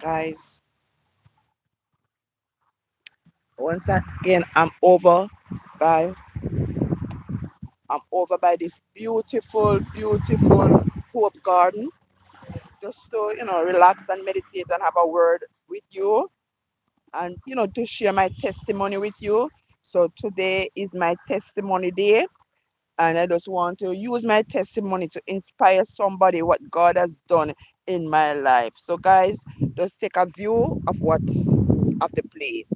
Guys, once again, by I'm over by this beautiful, beautiful Hope Garden, just to relax and meditate and have a word with you, and to share my testimony with you. So today is my testimony day, and I just want to use my testimony to inspire somebody what God has done in my life. So guys, just take a view of the place.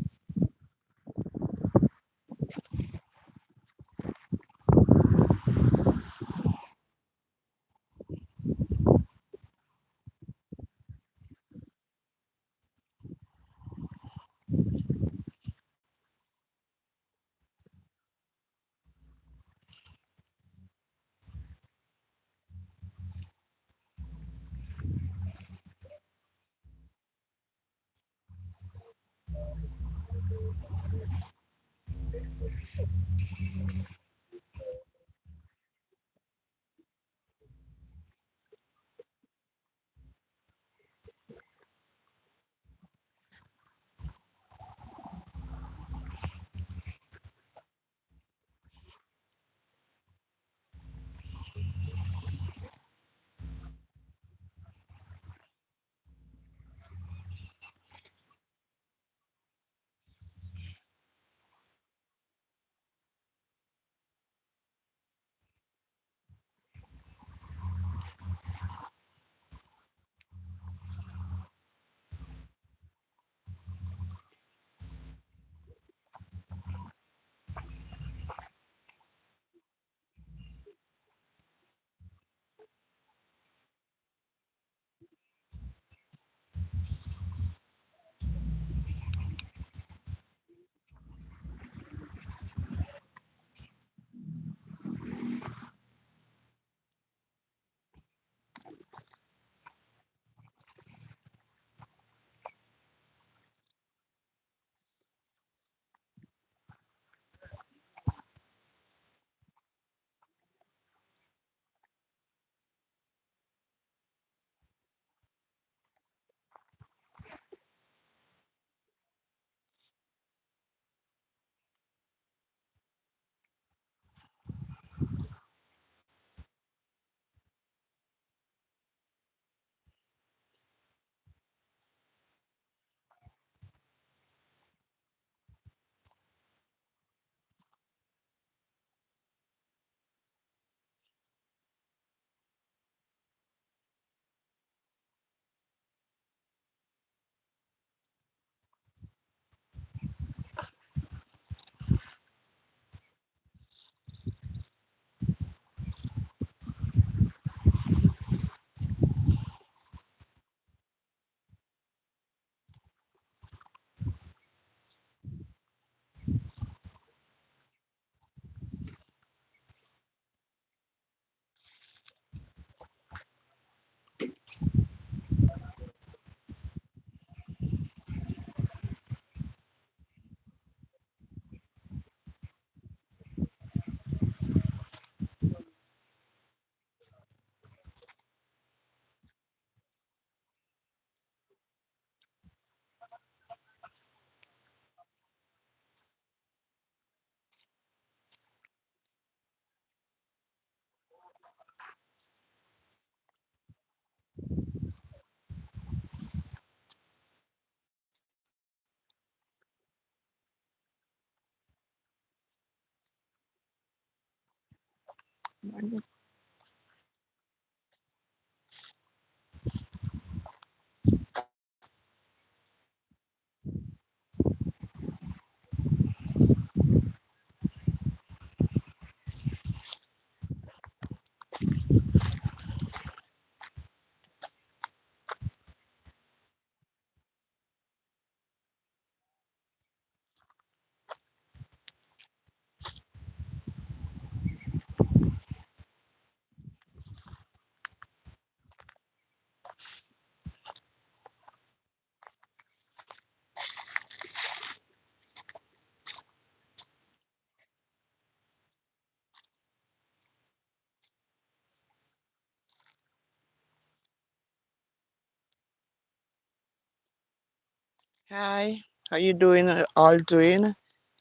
Hi, how you doing? All doing?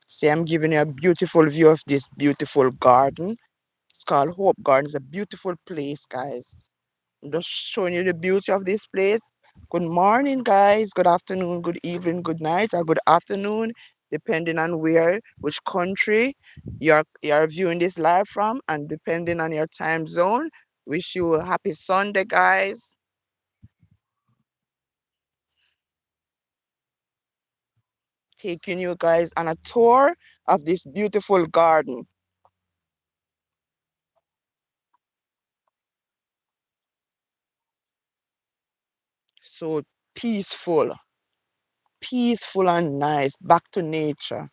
See, I'm giving you a beautiful view of this beautiful garden. It's called Hope Garden. It's a beautiful place, guys. I'm just showing you the beauty of this place. Good morning, guys. Good afternoon, good evening, good night, or good afternoon, depending on where, which country you're viewing this live from, and depending on your time zone. Wish you a happy Sunday, guys. Taking you guys on a tour of this beautiful garden. So peaceful, peaceful and nice, back to nature.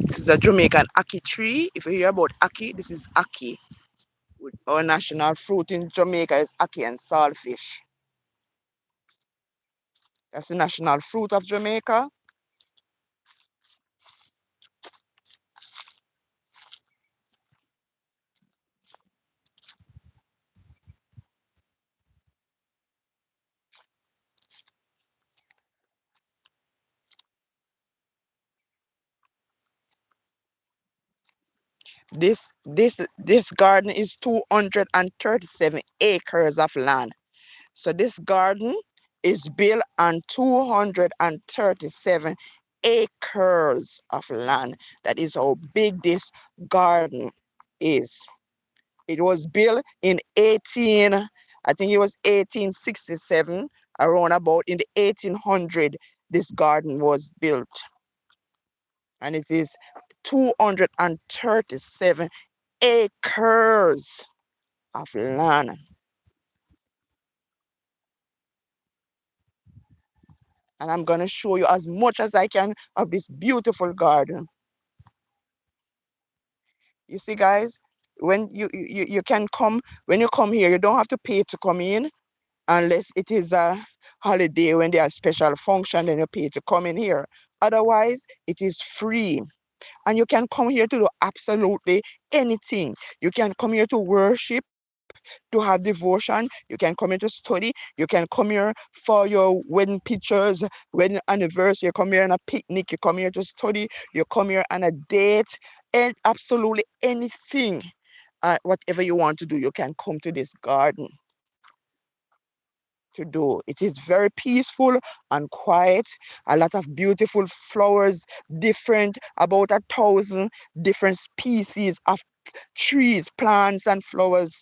This is a Jamaican ackee tree. If you hear about ackee, this is ackee. Our national fruit in Jamaica is ackee and saltfish. That's the national fruit of Jamaica. This garden is 237 acres of land. So this garden is built on 237 acres of land. That is how big this garden is. It was built in 18, I think it was 1867, around about in the 1800, this garden was built. And it is 237 acres of land. And I'm going to show you as much as I can of this beautiful garden. You see, guys, when you can come, when you come here, you don't have to pay to come in unless it is a holiday when there are special function, then you pay to come in here. Otherwise, it is free. And you can come here to do absolutely anything. You can come here to worship, to have devotion. You can come here to study. You can come here for your wedding pictures, wedding anniversary. You come here on a picnic. You come here to study. You come here on a date, and absolutely anything. Whatever you want to do, you can come to this garden to do. It is very peaceful and quiet. A lot of beautiful flowers, different, about 1,000 different species of trees, plants, and flowers.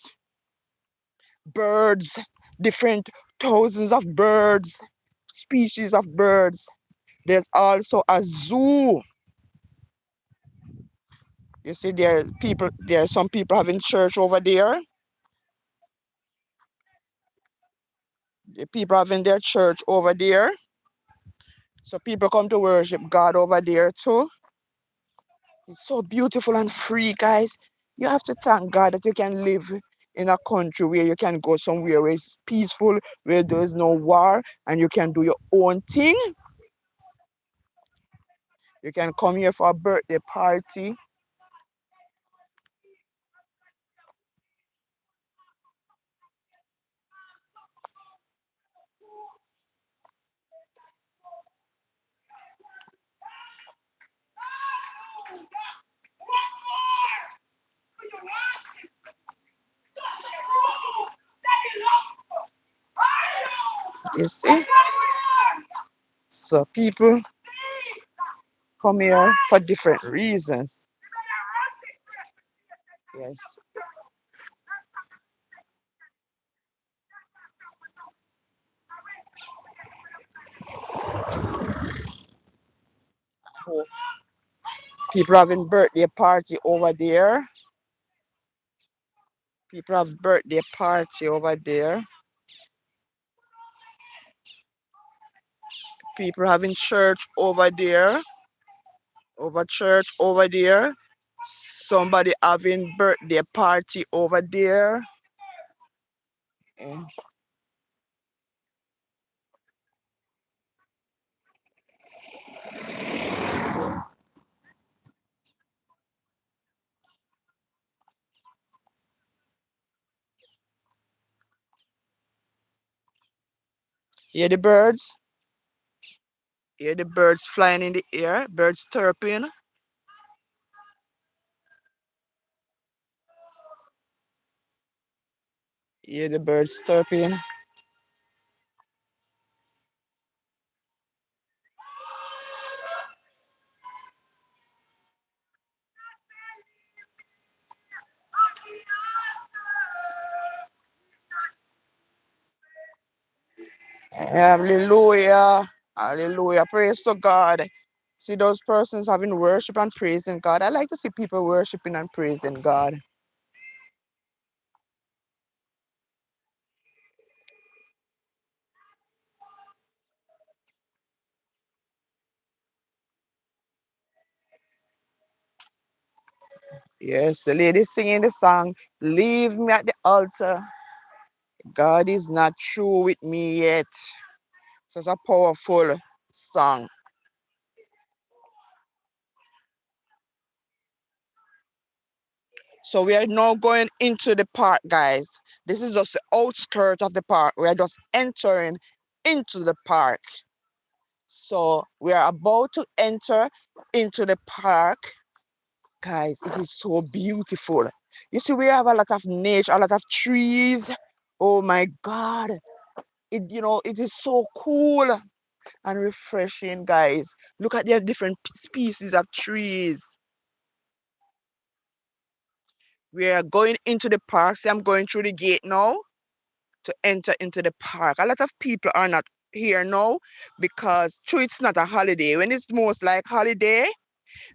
Birds, different thousands of birds, species of birds. There's also a zoo. You see, there are some people having church over there. The people having their church over there. So people come to worship God over there too. It's so beautiful and free, guys. You have to thank God that you can live in a country where you can go somewhere where it's peaceful, where there is no war, and you can do your own thing. You can come here for a birthday party. You see? So people come here for different reasons. Yes. People having birthday party over there. People have birthday party over there. People having church over there. Over church over there. Somebody having birthday party over there. Eh, Hear the birds? Hear the birds flying in the air? Birds chirping? Hear the birds chirping? Hallelujah. Hallelujah. Praise to God. See those persons having worship and praising God. I like to see people worshiping and praising God. Yes, the lady singing the song, Leave Me at the Altar. God is not through with me yet. Such a powerful song. So we are now going into the park, guys. This is just the outskirts of the park. We are just entering into the park. So we are about to enter into the park. Guys, it is so beautiful. You see, we have a lot of nature, a lot of trees. Oh my God. It is so cool and refreshing, guys. Look at the different species of trees. We are going into the park. See, I'm going through the gate now to enter into the park. A lot of people are not here now because true, it's not a holiday.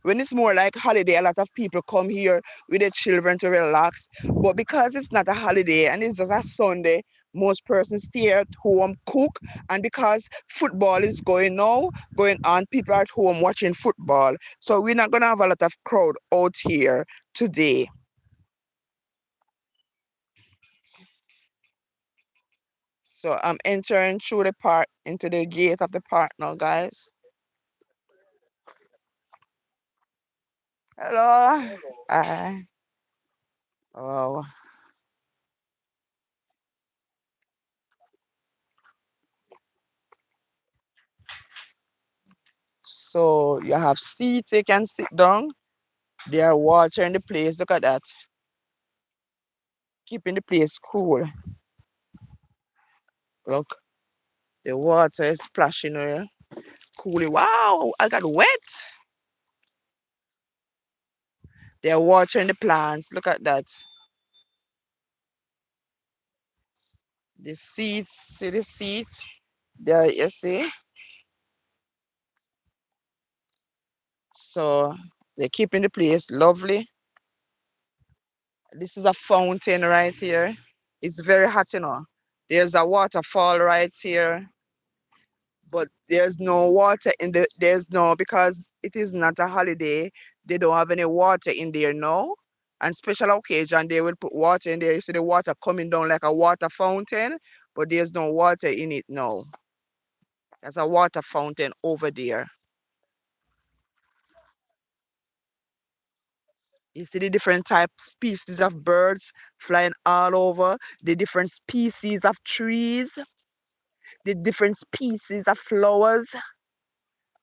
When it's more like holiday, a lot of people come here with their children to relax. But because it's not a holiday and it's just a Sunday, most persons stay at home, cook, and because football is going on, people are at home watching football. So we're not gonna have a lot of crowd out here today. So I'm entering through the park into the gate of the park now, guys. Hello. Hi. Wow. So you have seats, you can sit down. They are watering the place. Look at that. Keeping the place cool. Look, the water is splashing here. Cooling. Wow, I got wet. They are watering the plants. Look at that. The seats, see the seats? There, you see? So they're keeping the place lovely. This is a fountain right here. It's very hot, you know. There's a waterfall right here, but there's no water in there's no, because it is not a holiday. They don't have any water in there now. And special occasion, they will put water in there. You see the water coming down like a water fountain, but there's no water in it now. There's a water fountain over there. You see the different type species of birds flying all over, the different species of trees, the different species of flowers.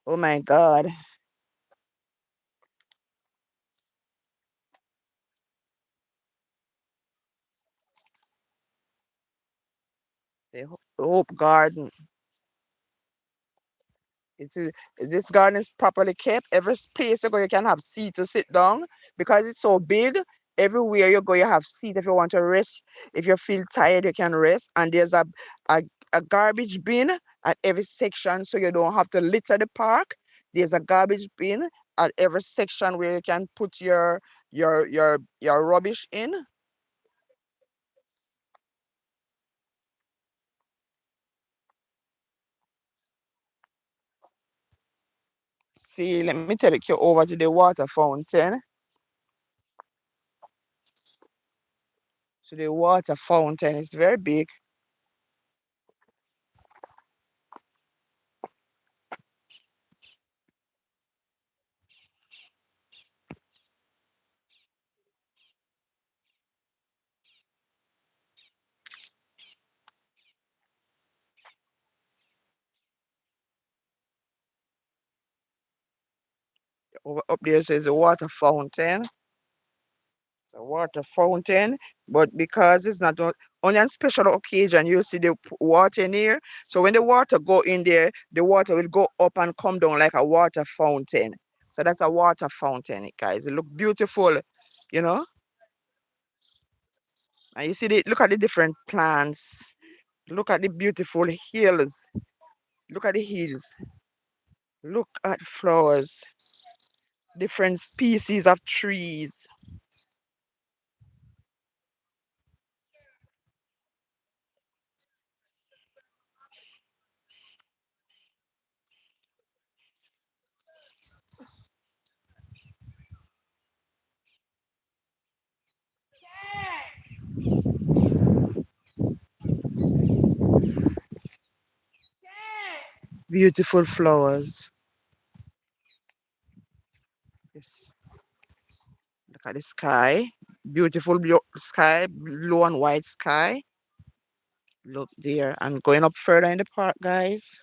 Oh my God. The Hope Garden. It is, this garden is properly kept. Every place you go, you can have seat to sit down because it's so big. Everywhere you go, you have seat if you want to rest. If you feel tired, you can rest. And there's a, a garbage bin at every section, so you don't have to litter the park. There's a garbage bin at every section where you can put your rubbish in. See, let me take you over to the water fountain. to the water fountain. It's very big. Over up there says a water fountain. It's a water fountain, but because it's not only on special occasion, you see the water in here. So when the water go in there, the water will go up and come down like a water fountain. So that's a water fountain, guys. It look beautiful, you know. And you see the look at the different plants. Look at the beautiful hills. Look at the hills. Look at flowers. Different species of trees. Beautiful flowers. Yes. Look at the sky. Beautiful blue sky, blue and white sky. Look there. And going up further in the park, guys.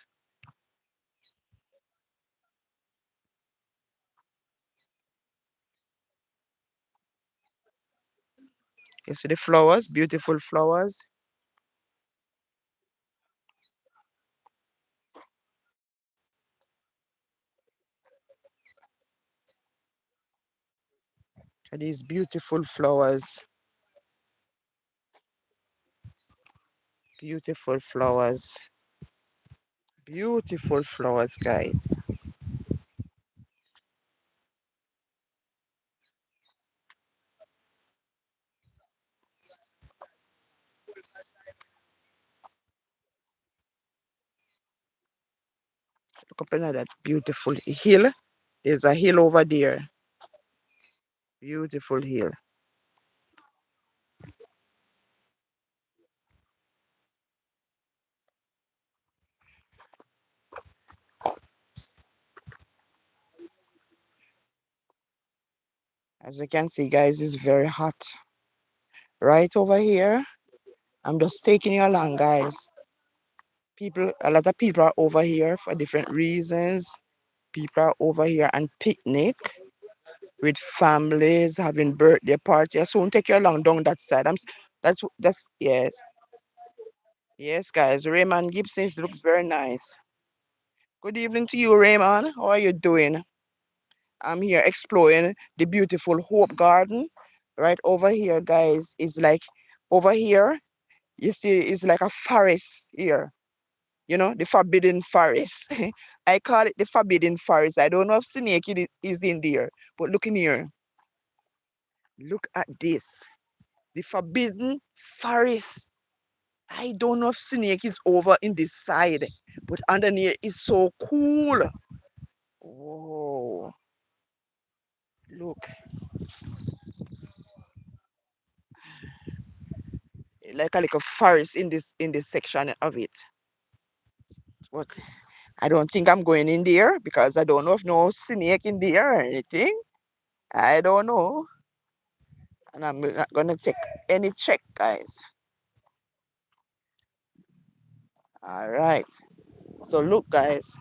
You see the flowers, beautiful flowers. And these beautiful flowers. Beautiful flowers. Beautiful flowers, guys. Look up at that beautiful hill. There's a hill over there. Beautiful hill. As you can see, guys, it's very hot. Right over here. I'm just taking you along, guys. A lot of people are over here for different reasons. People are over here and picnic with families, having birthday party. I soon take you along down that side. That's yes. Yes, guys. Raymond Gibson looks very nice. Good evening to you, Raymond. How are you doing? I'm here exploring the beautiful Hope Garden. Right over here, guys, is like over here, you see, it's like a forest here. You know, the forbidden forest. I call it the forbidden forest. I don't know if snake is in there, but look in here. Look at this. The forbidden forest. I don't know if snake is over in this side, but underneath is so cool. Whoa. Look, like a little forest in this section of it. But I don't think I'm going in there because I don't know if no snake in there or anything. I don't know. And I'm not gonna take any check, guys. All right. So look, guys.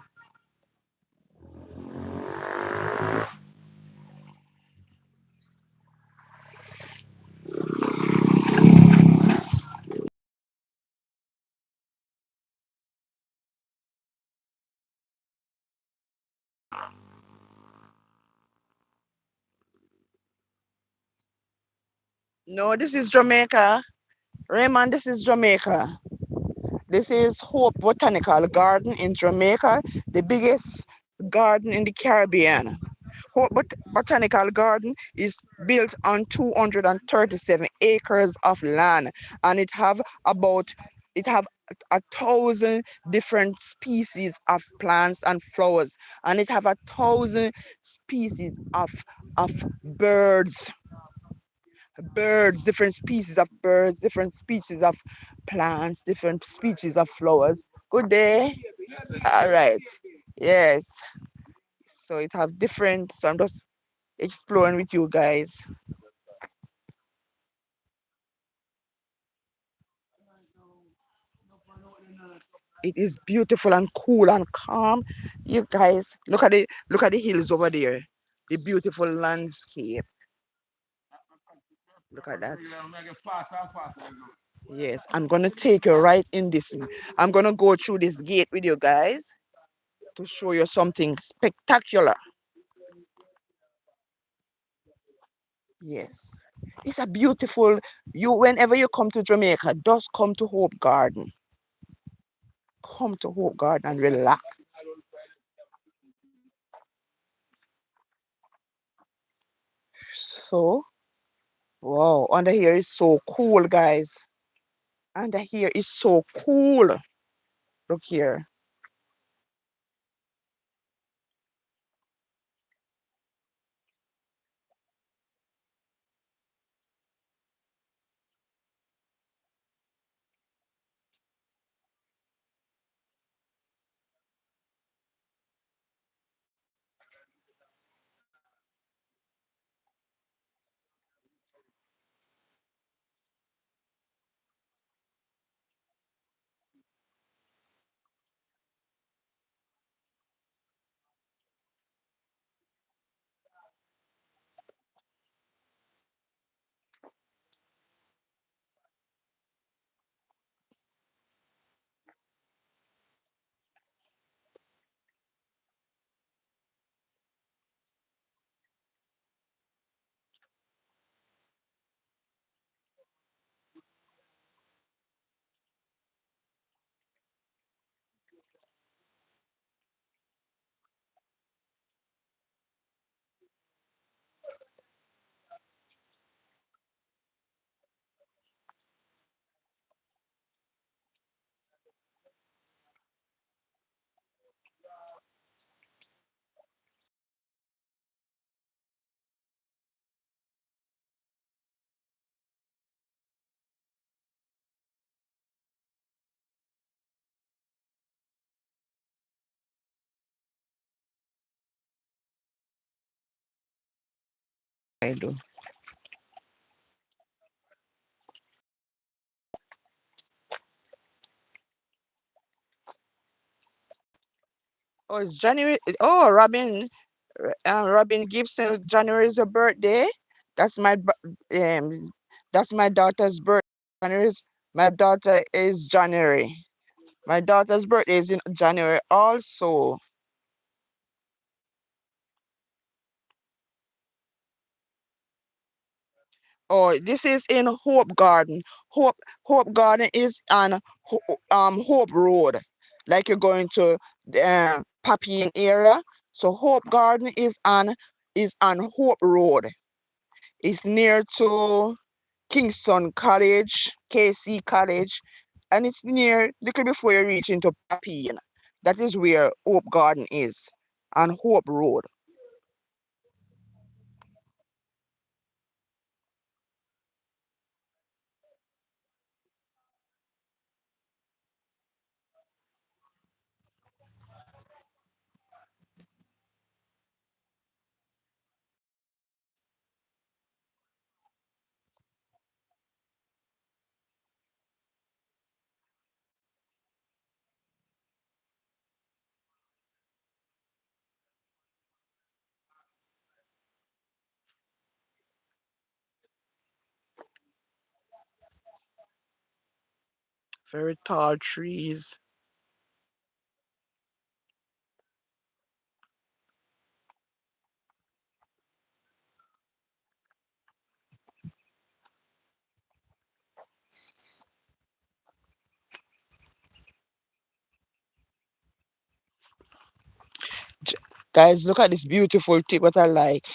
No, this is Jamaica. Raymond, this is Jamaica. This is Hope Botanical Garden in Jamaica, the biggest garden in the Caribbean. Hope Botanical Garden is built on 237 acres of land, and it have 1,000 different species of plants and flowers, and it have 1,000 species of birds. Birds, different species of birds, different species of plants, different species of flowers. Good day. All right. Yes. So it have different. So I'm just exploring with you guys. It is beautiful and cool and calm. You guys, look at the hills over there. The beautiful landscape. Look at that. Yes, I'm gonna take you right in this. I'm gonna go through this gate with you guys to show you something spectacular. Yes. It's a beautiful you whenever you come to Jamaica, just come to Hope Garden. Come to Hope Garden and relax. So, wow, under here is so cool, guys. Under here is so cool. Look here. I do. Oh, it's January. Oh, Robin Gibson. January is her birthday. That's um, that's my daughter's birthday. My daughter is January. My daughter's birthday is in January also. Oh, this is in Hope Garden. Hope Garden is on Hope Road, like you're going to the Papine area. So Hope Garden is on Hope Road. It's near to Kingston College, KC College, and it's near little before you reach into Papine. That is where Hope Garden is on Hope Road. Very tall trees. J- Guys, look at this beautiful tip. What I like.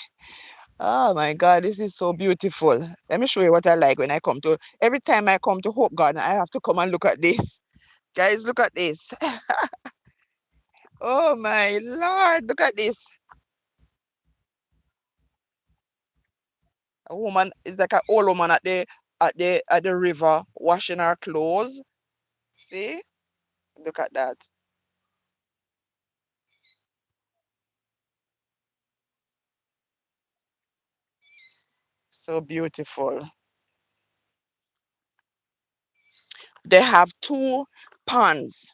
Oh my God, this is so beautiful. Let me show you what I like when I come to. Every time I come to Hope Garden, I have to come and look at this. Guys, look at this. Oh my Lord, look at this. A woman is like an old woman at the river washing her clothes. See? Look at that. So beautiful. They have two pans,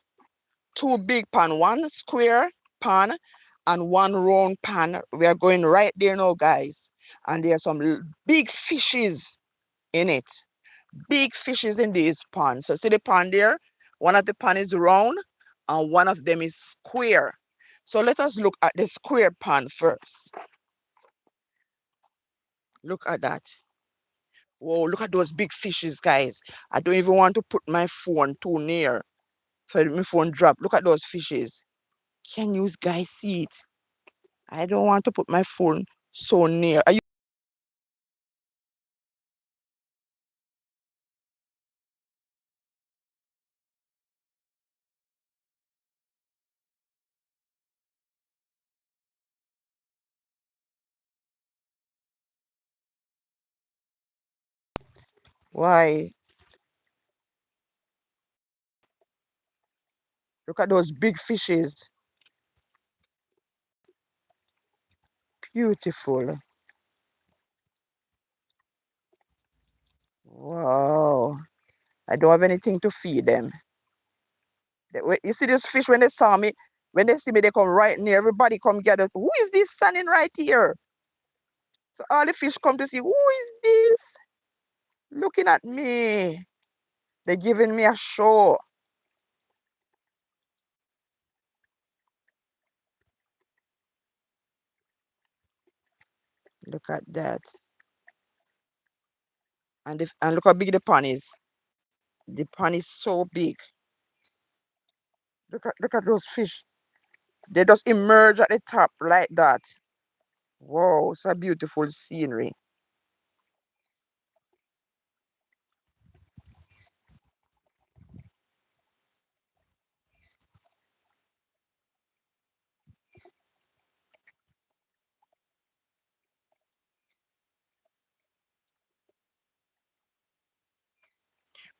two big pan, one square pan and one round pan. We are going right there now, guys. And there are some big fishes in it. Big fishes in this pond. So see the pond there? One of the pond is round and one of them is square. So let us look at the square pond first. Look at that. Whoa, look at those big fishes, guys. I don't even want to put my phone too near. So my phone drop. Look at those fishes. Can you guys see it? I don't want to put my phone so near. Are you why? Look at those big fishes. Beautiful. Wow. I don't have anything to feed them. You see this fish when they saw me, when they see me, they come right near. Everybody come gather. Who is this standing right here? So all the fish come to see who is this looking at me. They're giving me a show. Look at that. And look how big the pond is. The pond is so big. Look at those fish. They just emerge at the top like that. Wow, it's a beautiful scenery.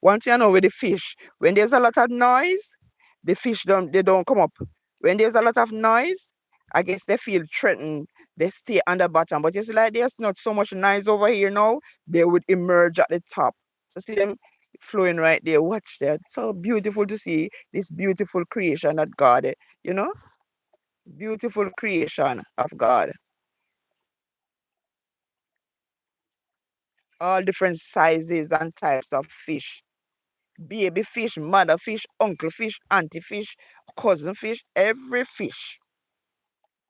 Once you know with the fish, when there's a lot of noise, the fish don't come up. When there's a lot of noise, I guess they feel threatened. They stay on the bottom. But you see, like there's not so much noise over here now, they would emerge at the top. So see them flowing right there. Watch that. So beautiful to see this beautiful creation of God. You know, beautiful creation of God. All different sizes and types of fish. Baby fish, mother fish, uncle fish, auntie fish, cousin fish, every fish.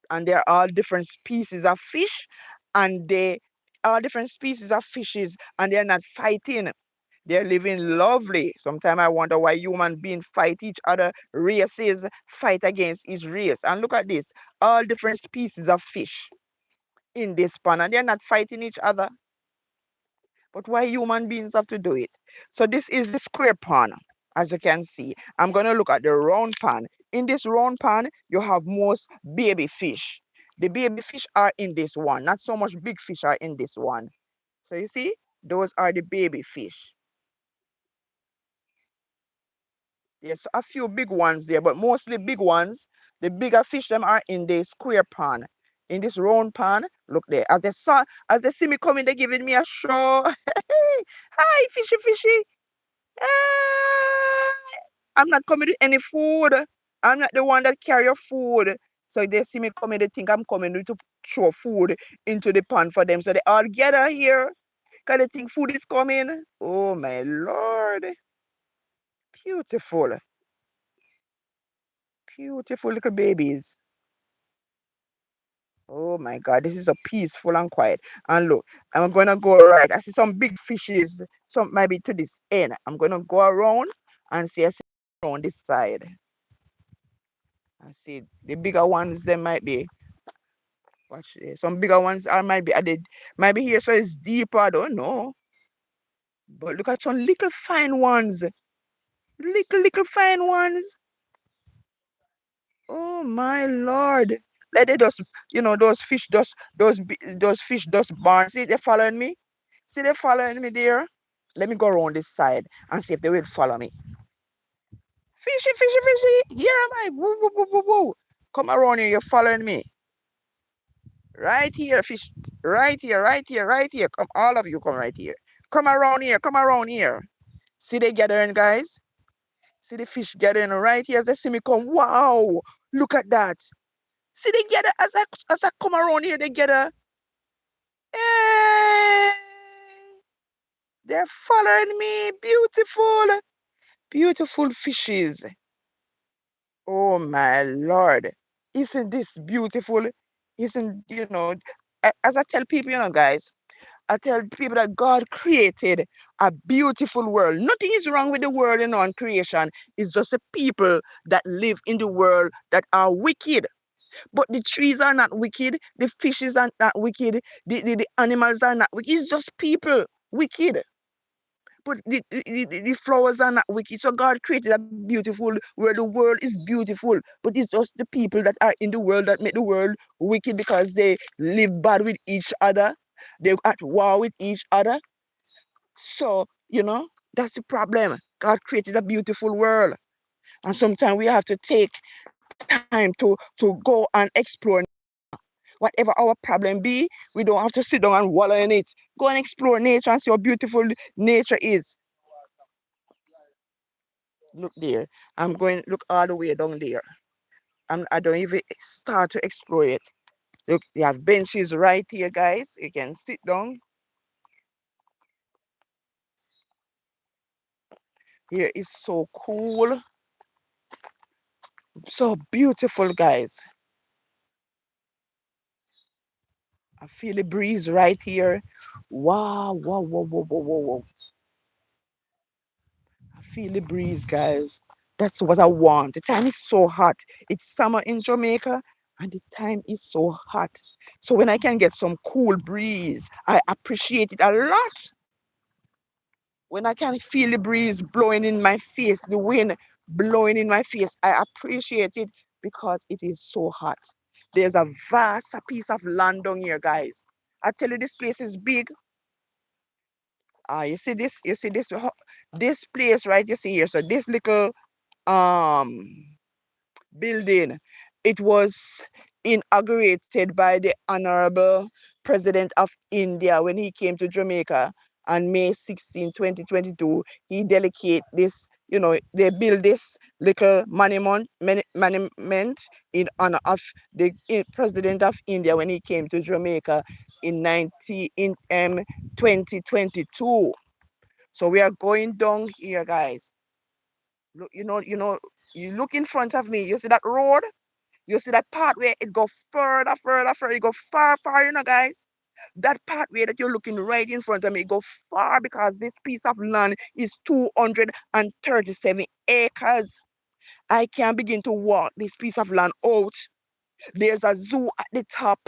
And they're all different species of fish, and they are different species of fishes, and they're not fighting. They're living lovely. Sometimes I wonder why human beings fight each other, races fight against each race. And look at this, all different species of fish in this pond, and they're not fighting each other. But why human beings have to do it? So this is the square pan, as you can see. I'm going to look at the round pan. In this round pan, you have most baby fish. The baby fish are in this one. Not so much big fish are in this one. So you see, those are the baby fish. There's a few big ones there, but mostly big ones. The bigger fish them are in the square pan. In this round pan, look there. As they see me coming, they're giving me a show. Hi, fishy, fishy. "Ah, I'm not coming with any food. I'm not the one that carry your food." So they see me coming, they think I'm coming to throw food into the pan for them. So they all gather here because they think food is coming. Oh my Lord. Beautiful. Beautiful little babies. Oh my God, this is a peaceful and quiet. And look, I'm gonna go right. I see some big fishes. Some might be to this end. I'm gonna go around and see I see around this side. I see the bigger ones, they might be. Watch this. Some bigger ones are might be added, might be here, so it's deeper. I don't know. But look at some little fine ones. Little fine ones. Oh my Lord. Like they just, those fish just, those fish just born. See, they following me? See they following me there? Let me go around this side and see if they will follow me. Fishy, fishy, fishy. Here am I. Woo, woo, woo, woo, woo. Come around here. You're following me. Right here, fish. Right here, right here, right here. Come, all of you come right here. Come around here. Come around here. See they gathering, guys? See the fish gathering right here as they see me come. Wow. Look at that. See they gather as I come around here, they gather. Hey! They're following me. Beautiful. Beautiful fishes. Oh my Lord. Isn't this beautiful? Isn't, as I tell people, guys, I tell people that God created a beautiful world. Nothing is wrong with the world, and creation. It's just the people that live in the world that are wicked. But the trees are not wicked, the fishes are not wicked, the animals are not wicked. It's just people wicked. But the flowers are not wicked. So God created a beautiful where the world is beautiful. But it's just the people that are in the world that make the world wicked because they live bad with each other. They're at war with each other. So, that's the problem. God created a beautiful world. And sometimes we have to take time to go and explore whatever our problem be. We don't have to sit down and wallow in it. Go and explore nature and see how beautiful nature is. Look there. I'm going look all the way down there. I don't even start to explore it. Look, they have benches right here, guys. You can sit down. Here is so cool, so beautiful, guys. I feel the breeze right here. Wow, wow, wow, wow, wow, wow, wow. I feel the breeze, guys. That's what I want. The time is so hot. It's summer in Jamaica, and the time is so hot. So when I can get some cool breeze, I appreciate it a lot. When I can feel the breeze blowing in my face, the wind blowing in my face, I appreciate it because it is so hot. There's a vast piece of land down here, guys. I tell you, this place is big. You see this? You see this place right? You see here. So this little um building. It was inaugurated by the Honorable President of India when he came to Jamaica on May 16, 2022. He delicate this, they build this little monument in honor of the President of India when he came to Jamaica in 2022. So we are going down here, guys. Look, you look in front of me. You see that road? You see that part where it go further, further, further. It go far, far, guys. That pathway that you're looking right in front of me go far because this piece of land is 237 acres. I can't begin to walk this piece of land out. There's a zoo at the top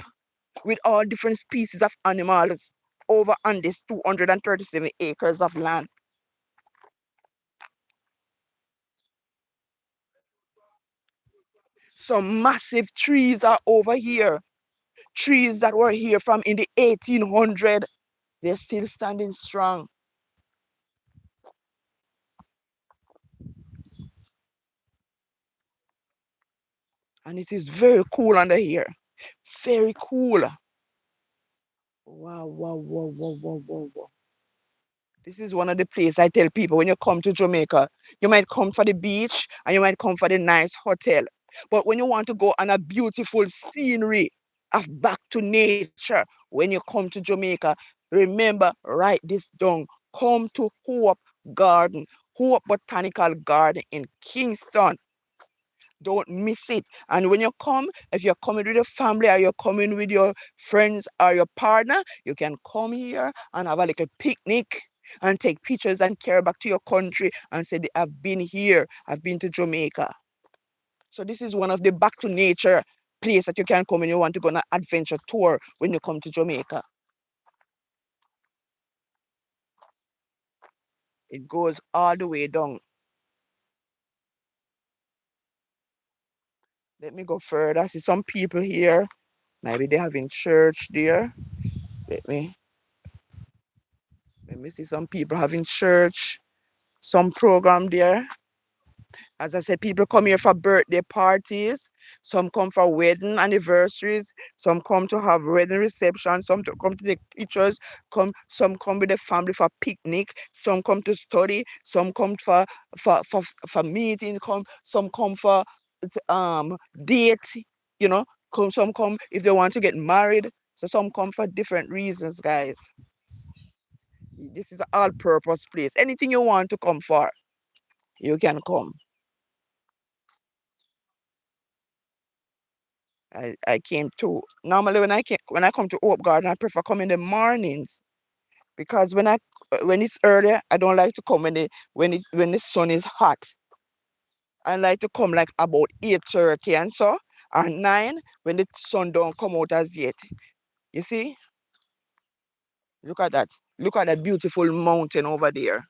with all different species of animals over on this 237 acres of land. Some massive trees are over here. Trees that were here from in the 1800. They're still standing strong. And it is very cool under here. Very cool. Wow, wow, wow, wow, wow, wow, wow. This is one of the places I tell people when you come to Jamaica, you might come for the beach and you might come for the nice hotel. But when you want to go on a beautiful scenery of back to nature, when you come to Jamaica, remember, write this down. Come to Hope Garden, Hope Botanical Garden in Kingston. Don't miss it. And when you come, if you're coming with your family or you're coming with your friends or your partner, you can come here and have a little picnic and take pictures and carry back to your country and say, I've been here, I've been to Jamaica. So this is one of the back to nature place that you can come when you want to go on an adventure tour when you come to Jamaica. It goes all the way down. Let me go further. I see some people here. Maybe they're having church there. Let me. Let me see some people having church, some program there. As I said, people come here for birthday parties. Some come for wedding anniversaries. Some come to have wedding reception. Some to come to take pictures. Some come with the family for picnic. Some come to study. Some come for for, for meeting. Some come for date. You know, some come if they want to get married. So some come for different reasons, guys. This is an all-purpose place. Anything you want to come for, you can come. I came to normally when I come to Hope Garden, I prefer come in the mornings because when it's earlier, I don't like to come when the sun is hot. I like to come like about 8:30 and so or 9 when the sun don't come out as yet. You see? Look at that. Look at that beautiful mountain over there.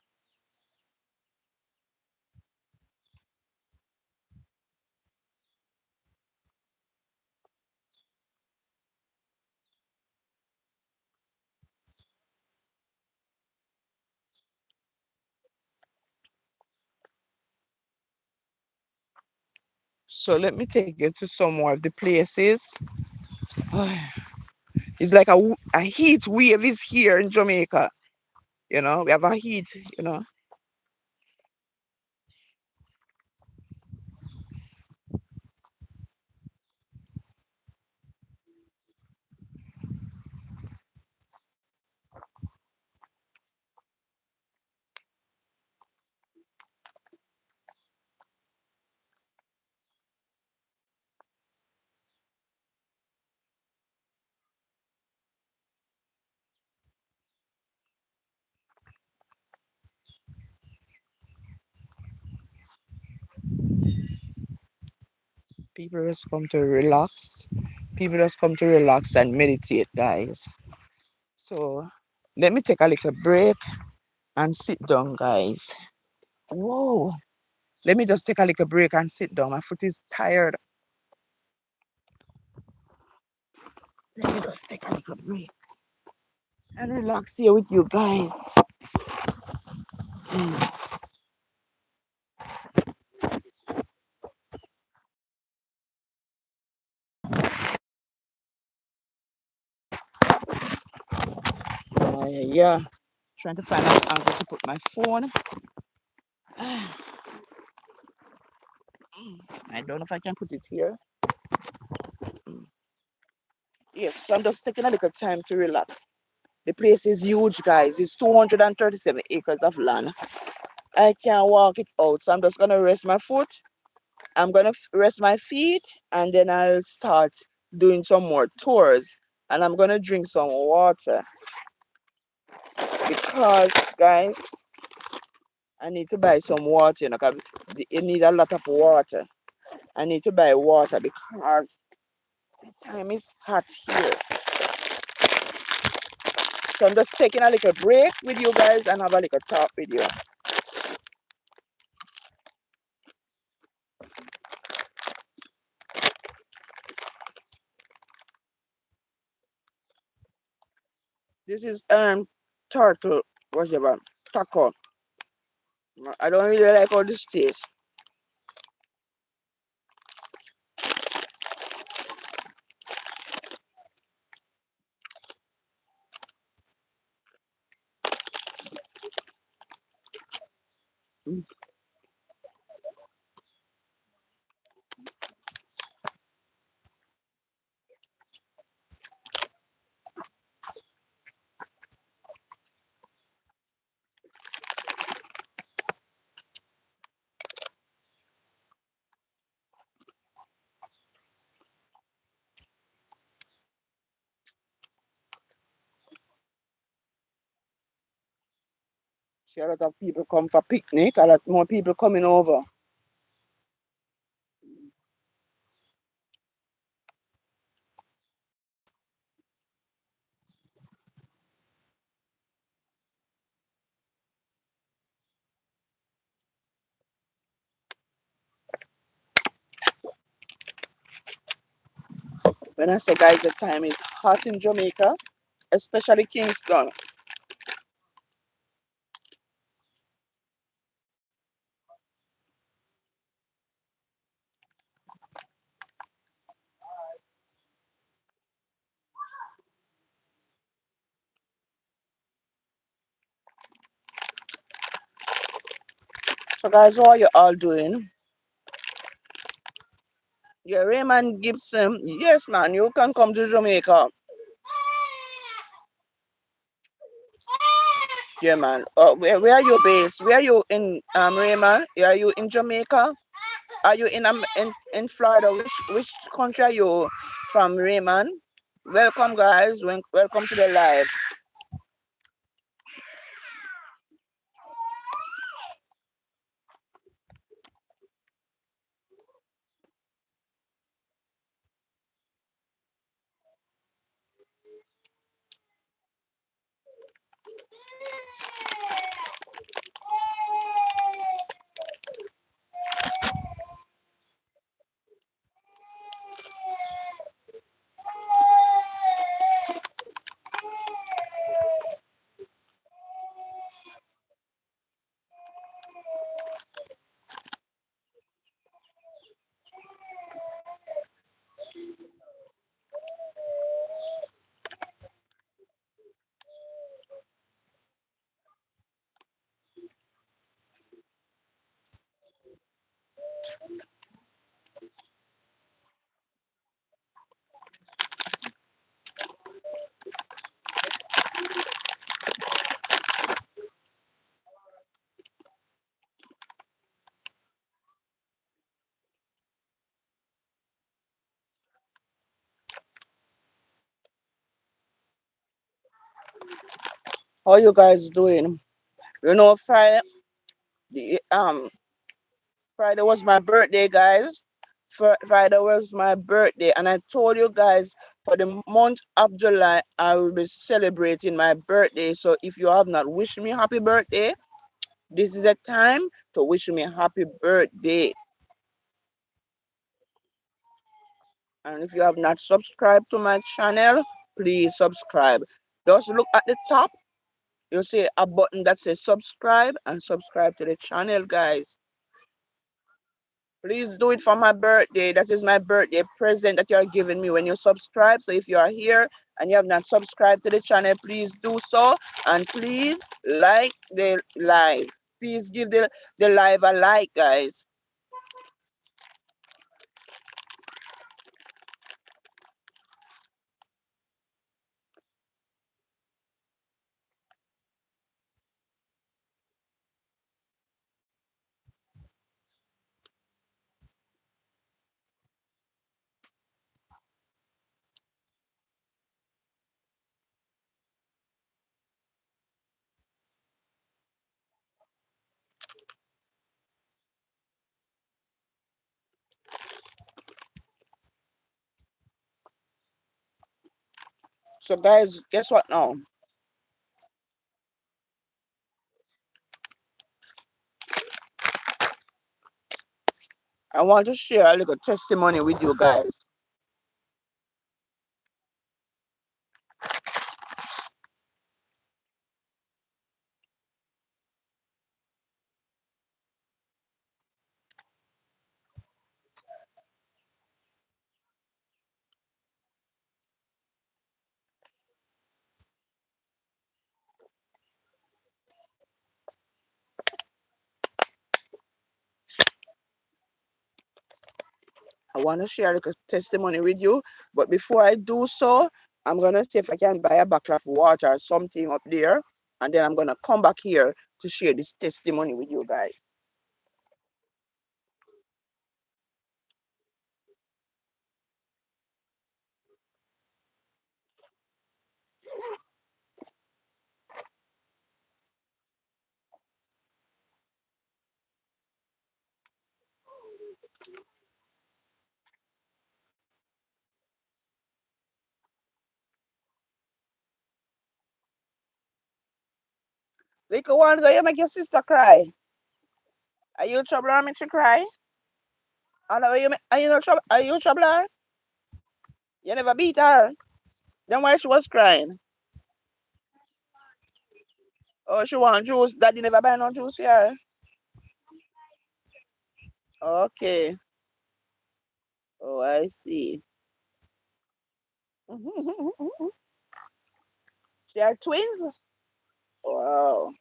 So let me take you to some more of the places. It's like a heat wave is here in Jamaica. We have a heat, you know. People just come to relax. People just come to relax and meditate, guys. So let me take a little break and sit down, guys. Whoa. Let me just take a little break and sit down. My foot is tired. Let me just take a little break and relax here with you guys. Mm. Yeah. Trying to find out angle to put my phone. I don't know if I can put it here. Mm. Yes, so I'm just taking a little time to relax. The place is huge, guys. It's 237 acres of land. I can't walk it out, so I'm just gonna rest my foot. I'm gonna rest my feet, and then I'll start doing some more tours. And I'm gonna drink some water because, guys, I need to buy some water. 'Cause you need a lot of water. I need to buy water because the time is hot here. So I'm just taking a little break with you guys and have a little talk with you. This is turtle, whatever, taco. I don't really like all this taste. Mm. See a lot of people come for picnic, a lot more people coming over. When I say, guys, the time is hot in Jamaica, especially Kingston. So guys, how are you all doing? Yeah, Raymond Gibson. Yes, man, you can come to Jamaica. Yeah, man. Where are you based? Where are you in Raymond? Are you in Jamaica? Are you in Florida? Which country are you from, Raymond? Welcome, guys. Welcome to the live. How you guys doing? You know, Friday was my birthday, guys. Friday was my birthday, and I told you guys for the month of July I will be celebrating my birthday. So if you have not wished me happy birthday, this is the time to wish me happy birthday. And if you have not subscribed to my channel, please subscribe. Just look at the top. You'll see a button that says subscribe and subscribe to the channel, guys. Please do it for my birthday. That is my birthday present that you are giving me when you subscribe. So if you are here and you have not subscribed to the channel, please do so. And please like the live. Please give the live a like, guys. So guys, guess what now? I want to share a little testimony with you guys. I want to share a little testimony with you. But before I do so, I'm going to see if I can buy a bottle of water or something up there. And then I'm going to come back here to share this testimony with you guys. Little ones, why you make your sister cry? Are you trouble or make she cry? Are you no trouble? Are you trouble? You never beat her. Then why she was crying? Oh, she want juice. Daddy never buy no juice here. Okay. Oh, I see. She are twins? Wow.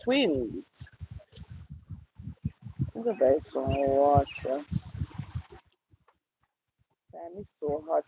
twins. I'm gonna buy some water. Time is so hot.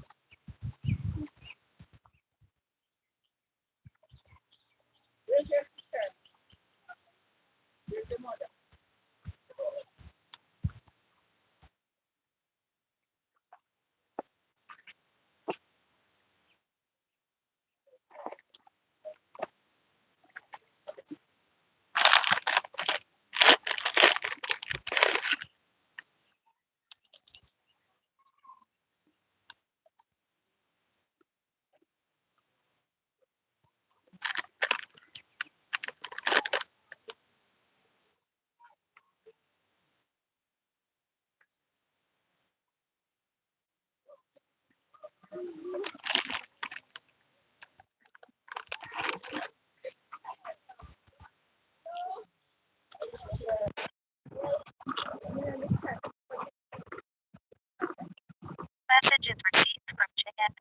Message is received from Chicken.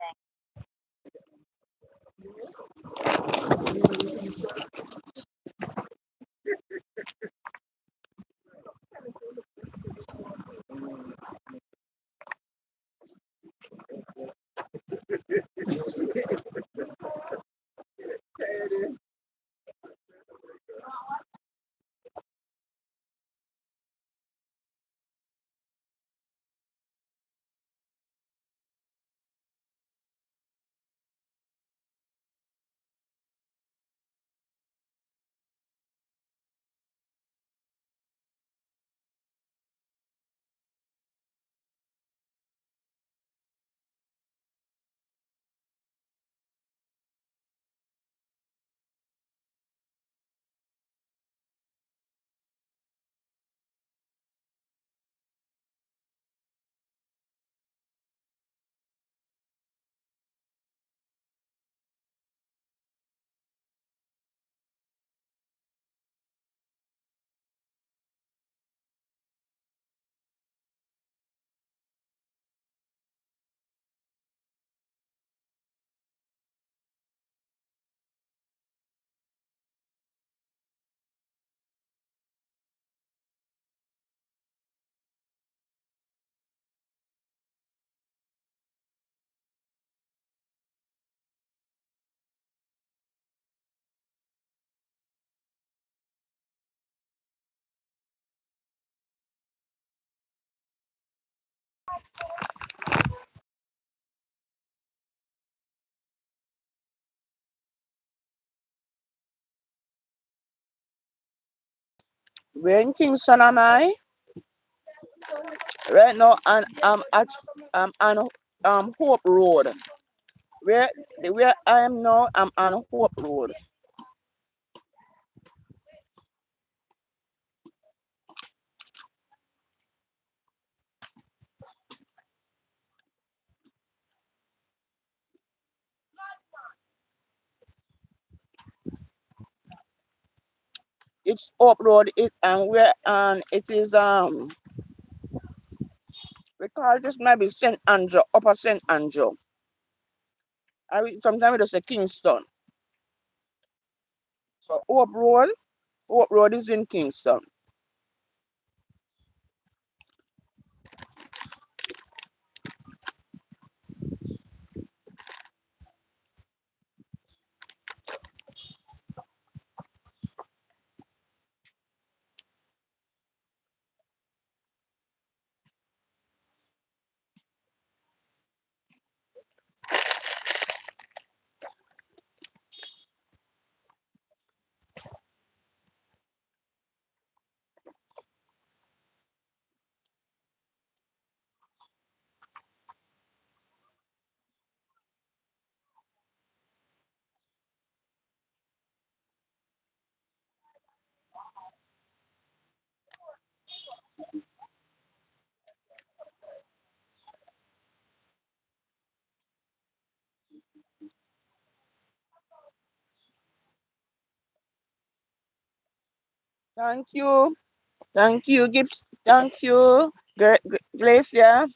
Where in Kingston am I? Right now, and I'm on Hope Road. Where I am now, I'm on Hope Road. It's Hope Road. It and where and it is we call this maybe Saint Andrew, Upper Saint Andrew. Sometimes we just say Kingston. So Hope Road is in Kingston. Thank you. Thank you, Gibbs. Thank you, Glacia.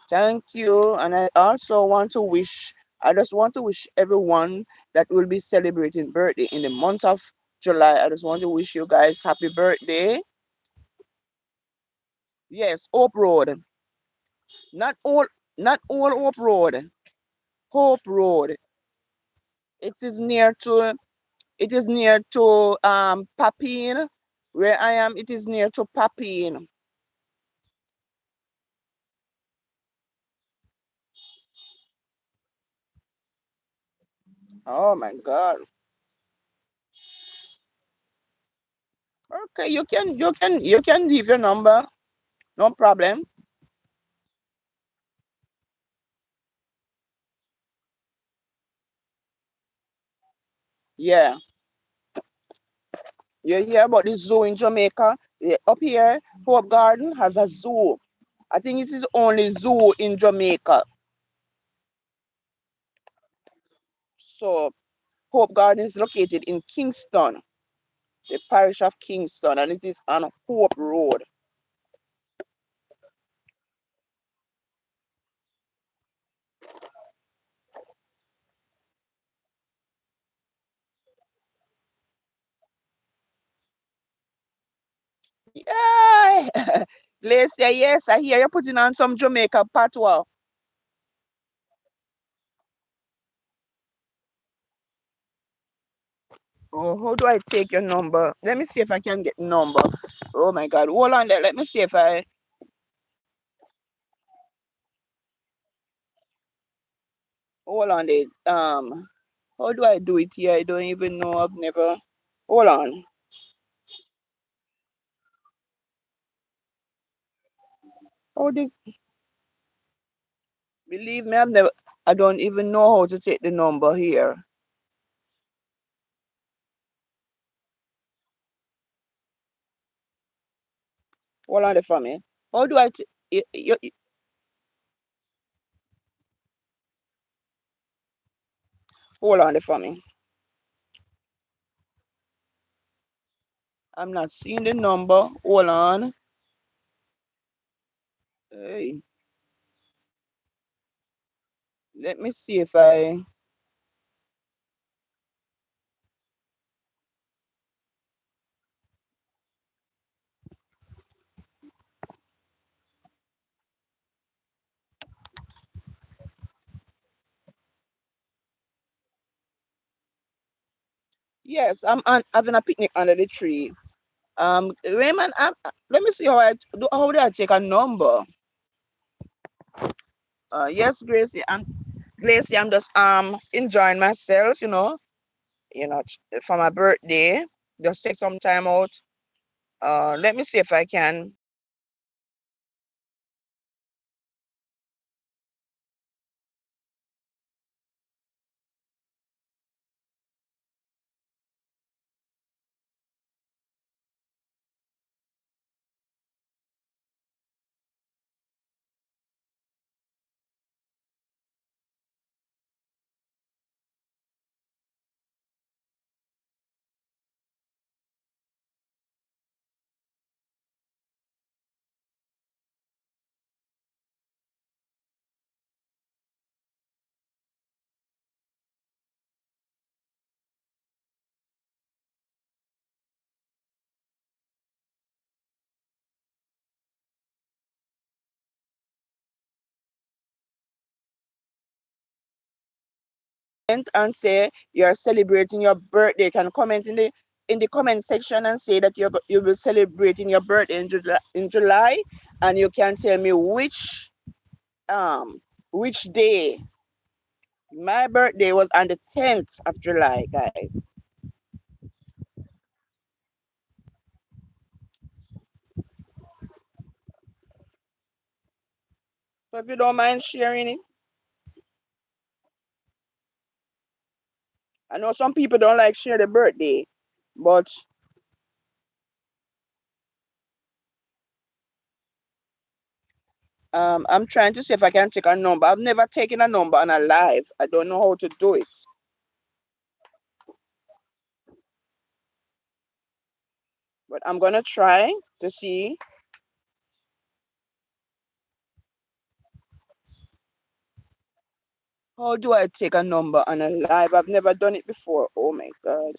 Thank you. And I just want to wish everyone that will be celebrating birthday in the month of July. I just want to wish you guys happy birthday. Yes, Hope Road. Not all not all Hope Road. Hope Road. It is near to Papine. Where I am, it is near to Papine. Oh my God. Okay, you can leave your number. No problem. Yeah. You hear about the zoo in Jamaica? Yeah, up here, Hope Garden has a zoo. I think it is the only zoo in Jamaica. So Hope Garden is located in Kingston, the parish of Kingston, and it is on Hope Road. Yeah. Glacier, yes, I hear you're putting on some Jamaica patois. Oh, how do I take your number? Let me see if I can get the number. Oh my God. Hold on there. Let me see if I hold on there. How do I do it here? I don't even know. I've never. Hold on. How did believe me? I've never. I don't even know how to take the number here. Hold on there for me. How do I? Hold on there for me. I'm not seeing the number. Hold on. Hey, let me see if I. Yes, having a picnic under the tree. Raymond, let me see how I do. How do I take a number? Yes, Gracie. I'm just enjoying myself. For my birthday. Just take some time out. Let me see if I can. And say you're celebrating your birthday. You can comment in the comment section and say that you will celebrating your birthday in July, and you can tell me um which day. My birthday was on the 10th of July, guys. So if you don't mind sharing it, I know some people don't like share their birthday, but I'm trying to see if I can take a number. I've never taken a number on a live. I don't know how to do it, but I'm gonna try to see. How do I take a number on a live? I've never done it before. Oh my God.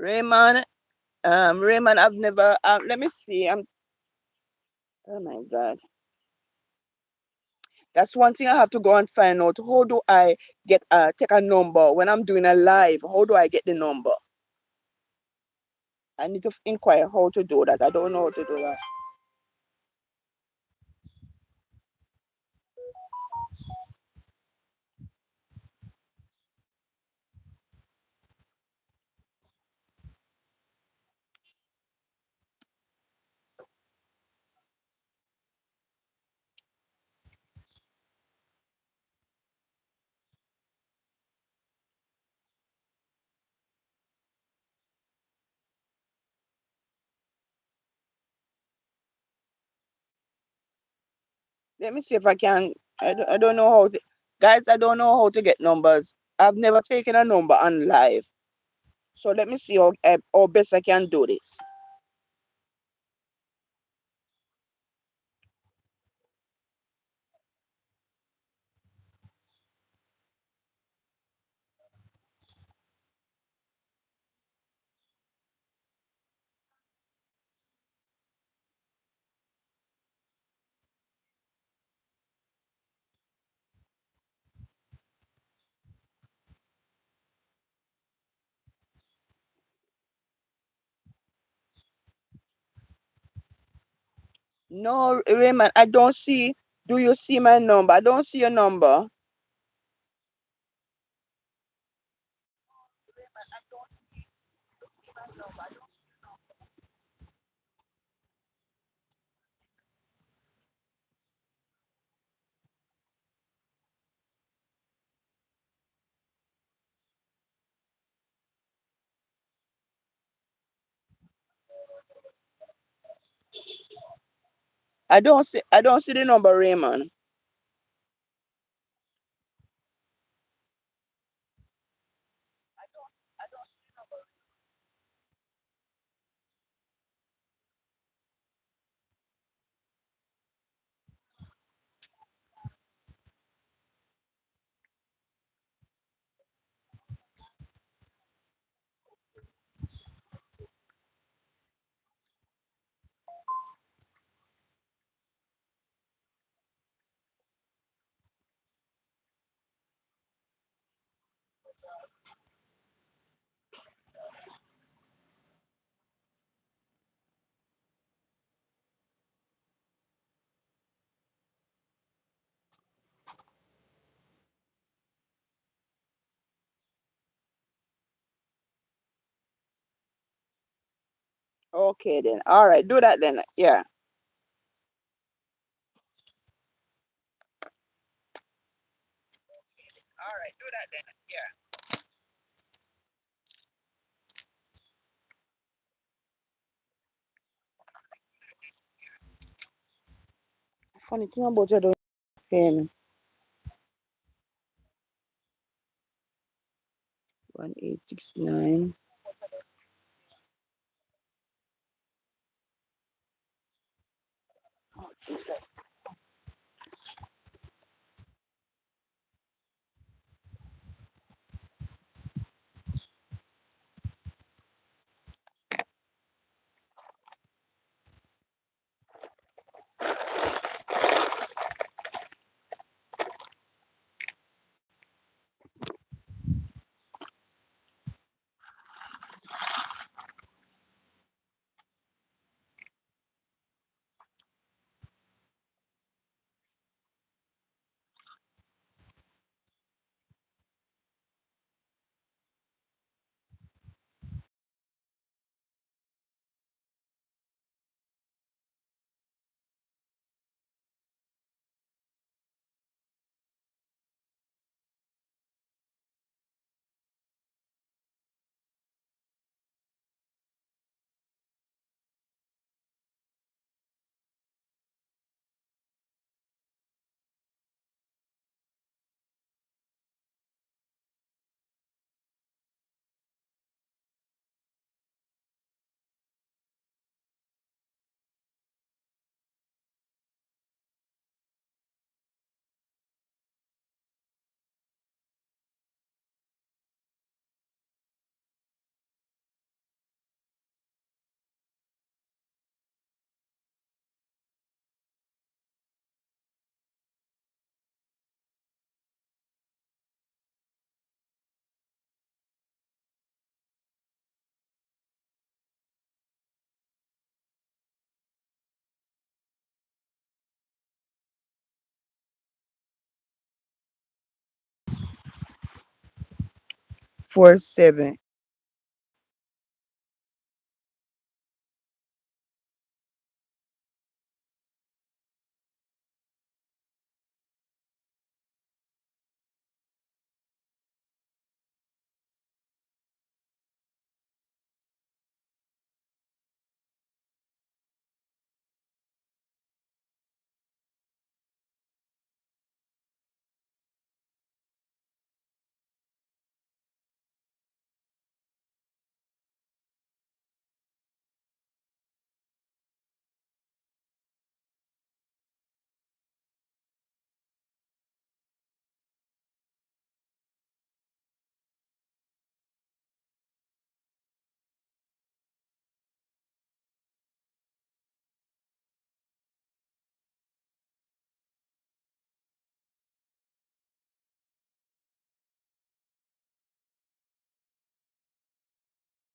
Raymond, Raymond, I've never. Let me see. Oh my God, that's one thing I have to go and find out. How do I get take a number when I'm doing a live? How do I get the number? I need to inquire how to do that. I don't know how to do that. Let me see if I can. I don't know how to. Guys, I don't know how to get numbers. I've never taken a number on live. So let me see how best I can do this. No, Raymond, I don't see. Do you see my number? I don't see your number. I don't see. I don't see the number, Raymond. Okay then. All right, do that then. Yeah. All right, do that then. Yeah. Funny thing about you don't pay 1869. 847.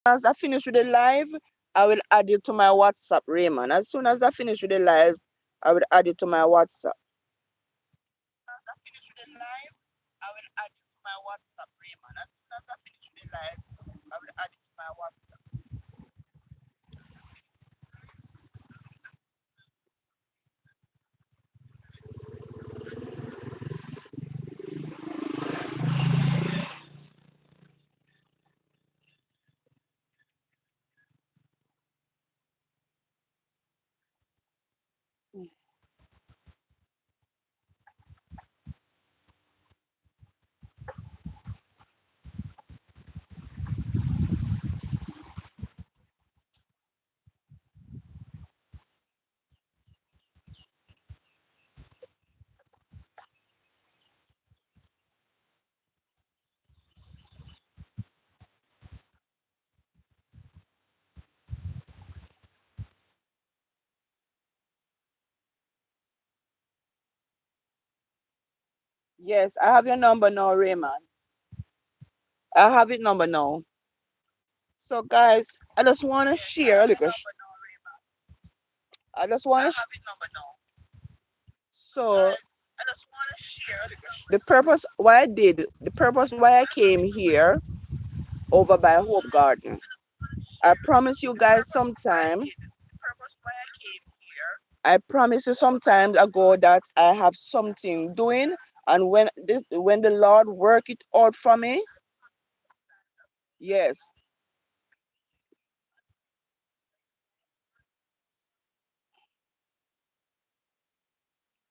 As I finish with the live, I will add you to my WhatsApp, Raymond. As soon as I finish with the live, I will add you to my WhatsApp. As I finish with the live, I will add you to my WhatsApp, Raymond. As soon as I finish with the live, I will add you to my WhatsApp. Yes, I have your number now, Raymond. I have your number now. So, guys, I just want to share a little. I just want to. So, the purpose why I did, the purpose why I came here over by Hope Garden. I promise you guys sometime. I promise you some time ago that I have something doing, and when the Lord work it out for me, yes,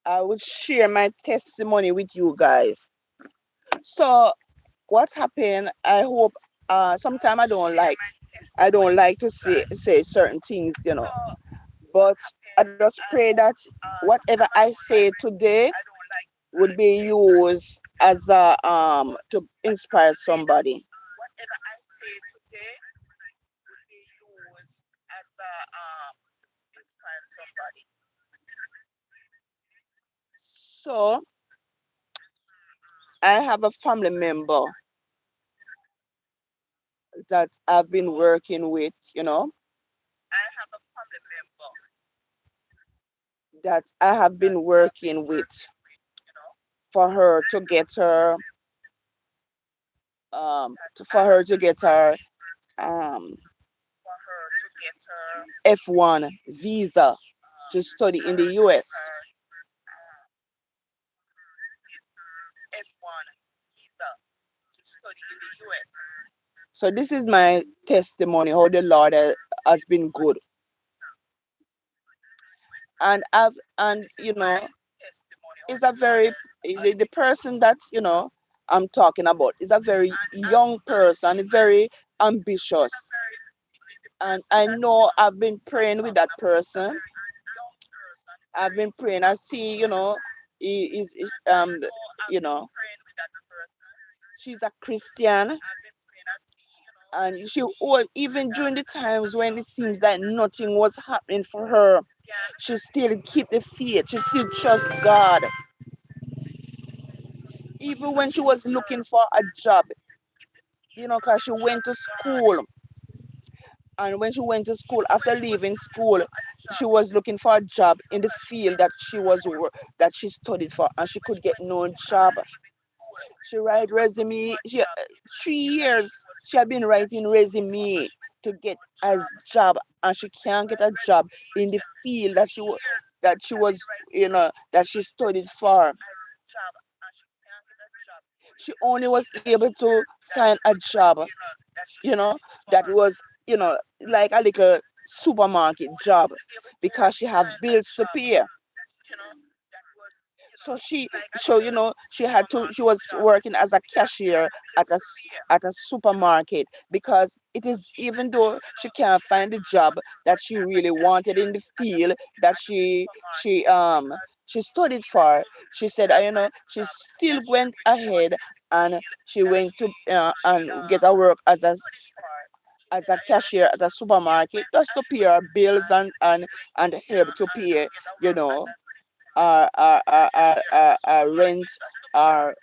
I will share my testimony with you guys. So what's happened? I hope. Sometimes I don't like to say certain things, but I just pray that whatever I say today would be used as a to inspire somebody. So I have a family member that I've been working with, that I have been working with for her to get her for her to get her um, F1 visa to study in the US. So this is my testimony how the Lord has been good. And I've and is a very the person that I'm talking about is a very young person, very ambitious. And I know I've been praying with that person. I've been praying. I see, he is you know, she's a Christian, and she even during the times when it seems like nothing was happening for her, she still keep the faith. She still trust God. Even when she was looking for a job, because she went to school. And when she went to school, after leaving school, she was looking for a job in the field that she studied for, and she could get no job. She write resume. 3 years she had been writing resume to get as job, and she can't get a job in the field that she was, that she studied for. She only was able to find a job, you know, that was, like a little supermarket job, because she have bills to pay. So she was working as a cashier at a supermarket, because it is, even though she can't find the job that she really wanted in the field that she studied for. She said, she still went ahead, and she went to and get a work as a cashier at a supermarket, just to pay her bills, and help to pay, you know our rent, our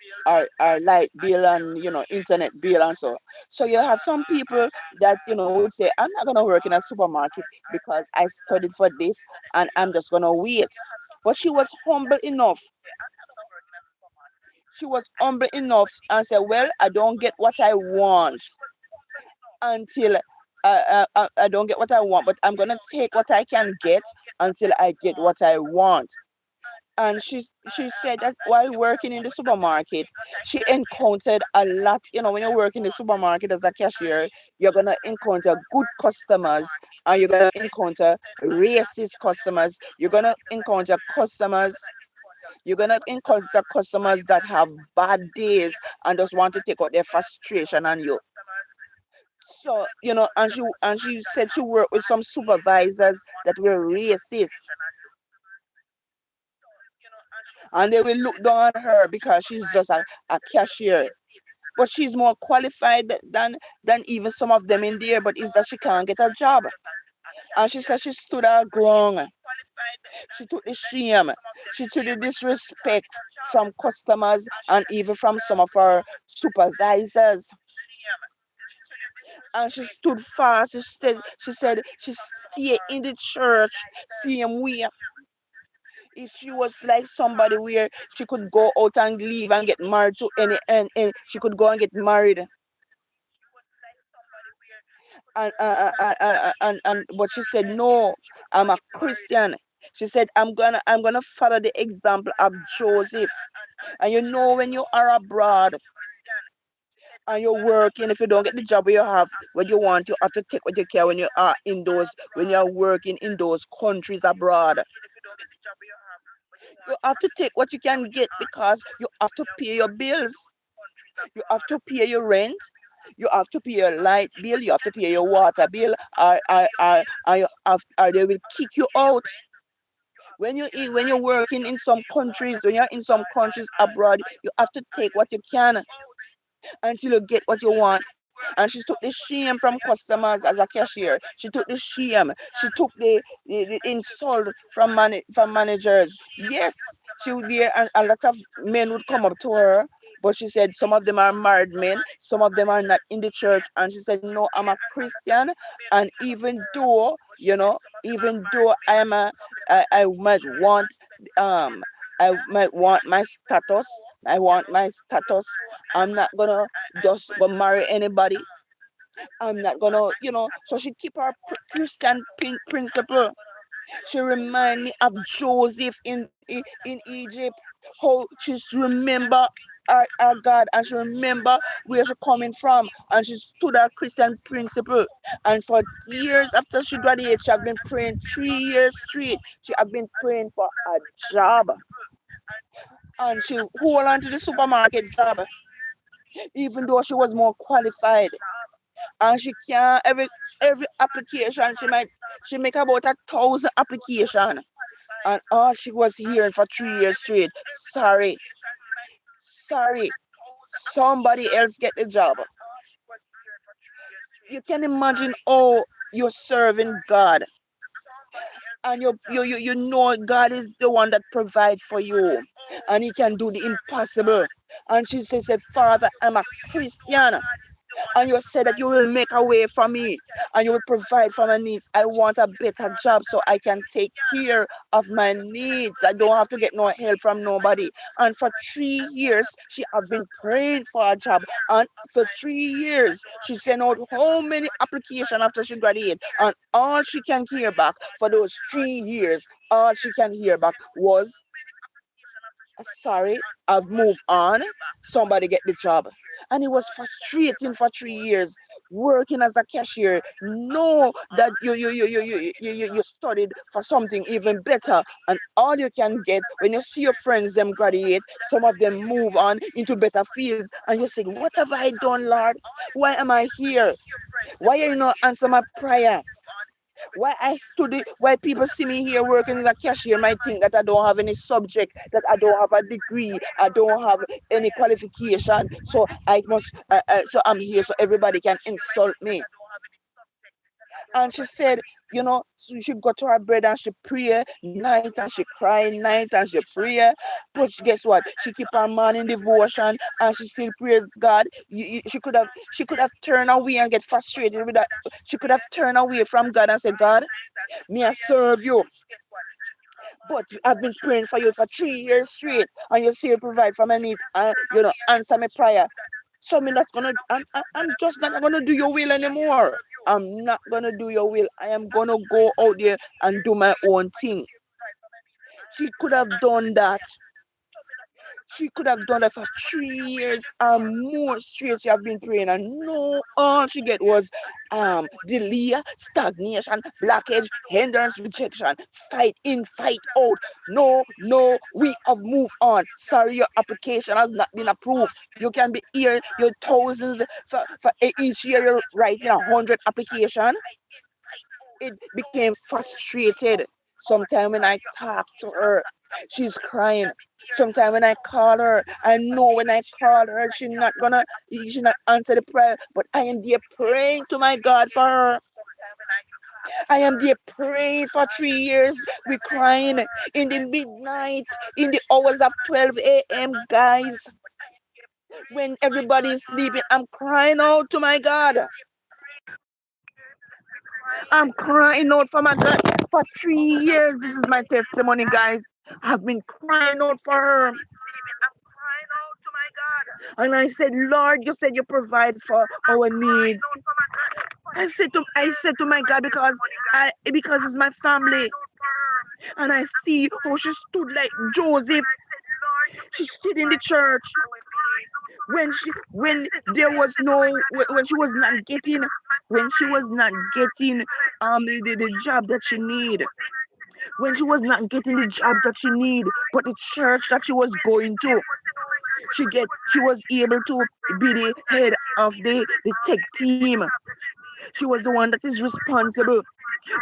light bill, and internet bill, and so you have some people that would say, I'm not going to work in a supermarket because I studied for this, and I'm just going to wait. But she was humble enough and said, well, I don't get what I want until I don't get what I want, but I'm gonna take what I can get until I get what I want. And she said that while working in the supermarket, she encountered a lot. When you work in the supermarket as a cashier, you're gonna encounter good customers, and you're gonna encounter racist customers. You're gonna encounter customers that have bad days and just want to take out their frustration on you. So, and she said she worked with some supervisors that were racist, and they will look down on her because she's just a cashier. But she's more qualified than even some of them in there, but it's that she can't get a job. And she said she stood her ground. She took the shame. She took the disrespect from customers and even from some of her supervisors. And she stood fast. She said she stayed in the church same way. If she was like somebody where she could go out and leave and get married to any, and she could go and get married, and but she said, no, I'm a Christian. She said, I'm gonna follow the example of Joseph. And when you are abroad and you're working, if you don't get the job where you have what you want, you have to take what you can when you're working in those countries abroad. You have to take what you can get, because you have to pay your bills. You have to pay your rent. You have to pay your light bill. You have to pay your water bill. Or they will kick you out. When you're working in some countries, when you're in some countries abroad, you have to take what you can until you get what you want. And she took the shame from customers as a cashier. She took the shame. She took the insult from managers. Yes, she would there, and a lot of men would come up to her. But she said some of them are married men, some of them are not in the church. And she said, no, I'm a Christian. And even though I might want um my status. I want my status. I'm not gonna just go marry anybody. I'm not gonna, So she keep her Christian principle. She remind me of Joseph in Egypt. How she remember our God, and she remember where she coming from, and she stood her Christian principle. And for years after she graduated, she have been praying 3 years straight. She have been praying for a job, and she hold on to the supermarket job, even though she was more qualified. And she can every application she make about 1,000 application, and all she was hearing for 3 years straight, sorry, sorry, somebody else get the job. You can imagine how you're serving God, and you know God is the one that provides for you, and He can do the impossible. And she said, Father, I'm a Christian. And you said that you will make a way for me and you will provide for my needs. I want a better job so I can take care of my needs. I don't have to get no help from nobody. And for 3 years, she have been praying for a job. And for 3 years, she sent out how many applications after she graduated. And all she can hear back for those 3 years, all she can hear back was, sorry, I've moved on. Somebody get the job. And it was frustrating for 3 years working as a cashier. Know that you studied for something even better. And all you can get when you see your friends them graduate, some of them move on into better fields. And you said, what have I done, Lord? Why am I here? Why are you not answer my prayer? Why people see me here working as a cashier might think that I don't have any subject, that I don't have a degree, I don't have any qualification, so so I'm here so everybody can insult me. And she said, so she got to her bed and she pray night and she cry night and she pray. But guess what? She keep her man in devotion and she still prays God. She could have turned away and get frustrated with that. She could have turned away from God and said, God, me I serve you. But I've been praying for you for 3 years straight, and you say you provide for my needs, and you know answer my prayer. So I'm just not gonna do your will anymore. I'm not gonna do your will. I am gonna go out there and do my own thing. She could have done that. She could have done that for 3 years and more straight. She have been praying, and no, all she get was delay, stagnation, blockage, hindrance, rejection, fight in, fight out. No, no, we have moved on. Sorry, your application has not been approved. You can be here, your thousands for each year you're writing 100 application. It became frustrated. Sometimes when I talk to her, she's crying. Sometimes when I call her, I know when I call her, she not answer the prayer. But I am there praying to my God for her. I am there praying for 3 years. We crying in the midnight, in the hours of 12 a.m. Guys, when everybody is sleeping, I'm crying out to my God. I'm crying out for my God for 3 years. This is my testimony, guys. I've been crying out for her. And I said, Lord, you said you provide for our needs. I said to my God, because it's my family. And I see how she stood like Joseph. She stood in the church when there was no when she was not getting the job that she need, when she was not getting the job that she need, but the church that she was going to, she was able to be the head of the tech team. She was the one that is responsible.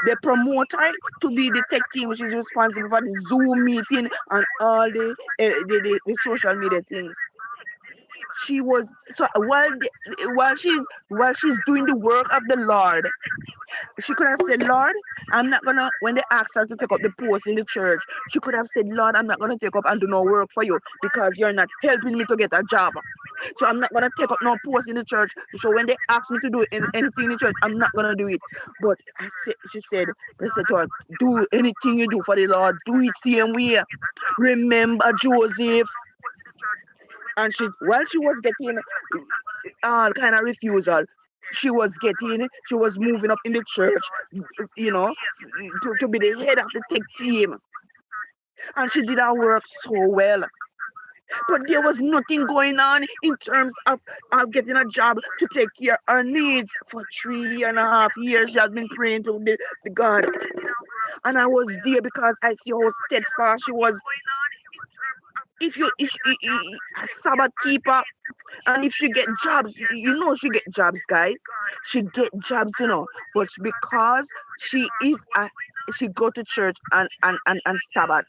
They promote her to be the tech team, which is responsible for the Zoom meeting and all the social media things. She was so while she's doing the work of the Lord, she could have said, Lord, I'm not gonna, when they asked her to take up the post in the church, she could have said, Lord, I'm not gonna take up and do no work for you because you're not helping me to get a job. So I'm not gonna take up no post in the church. So when they ask me to do anything in the church, I'm not gonna do it. But they said to her, do anything you do for the Lord, do it same way. Remember Joseph. And while she was getting all kind of refusal, she was moving up in the church, you know, to be the head of the tech team. And she did her work so well. But there was nothing going on in terms of getting a job to take care of her needs. For 3.5 years, she has been praying to the God. And I was there because I see how steadfast she was. A Sabbath keeper, and if she get jobs, she get jobs, guys. She get jobs, but because she go to church and Sabbath.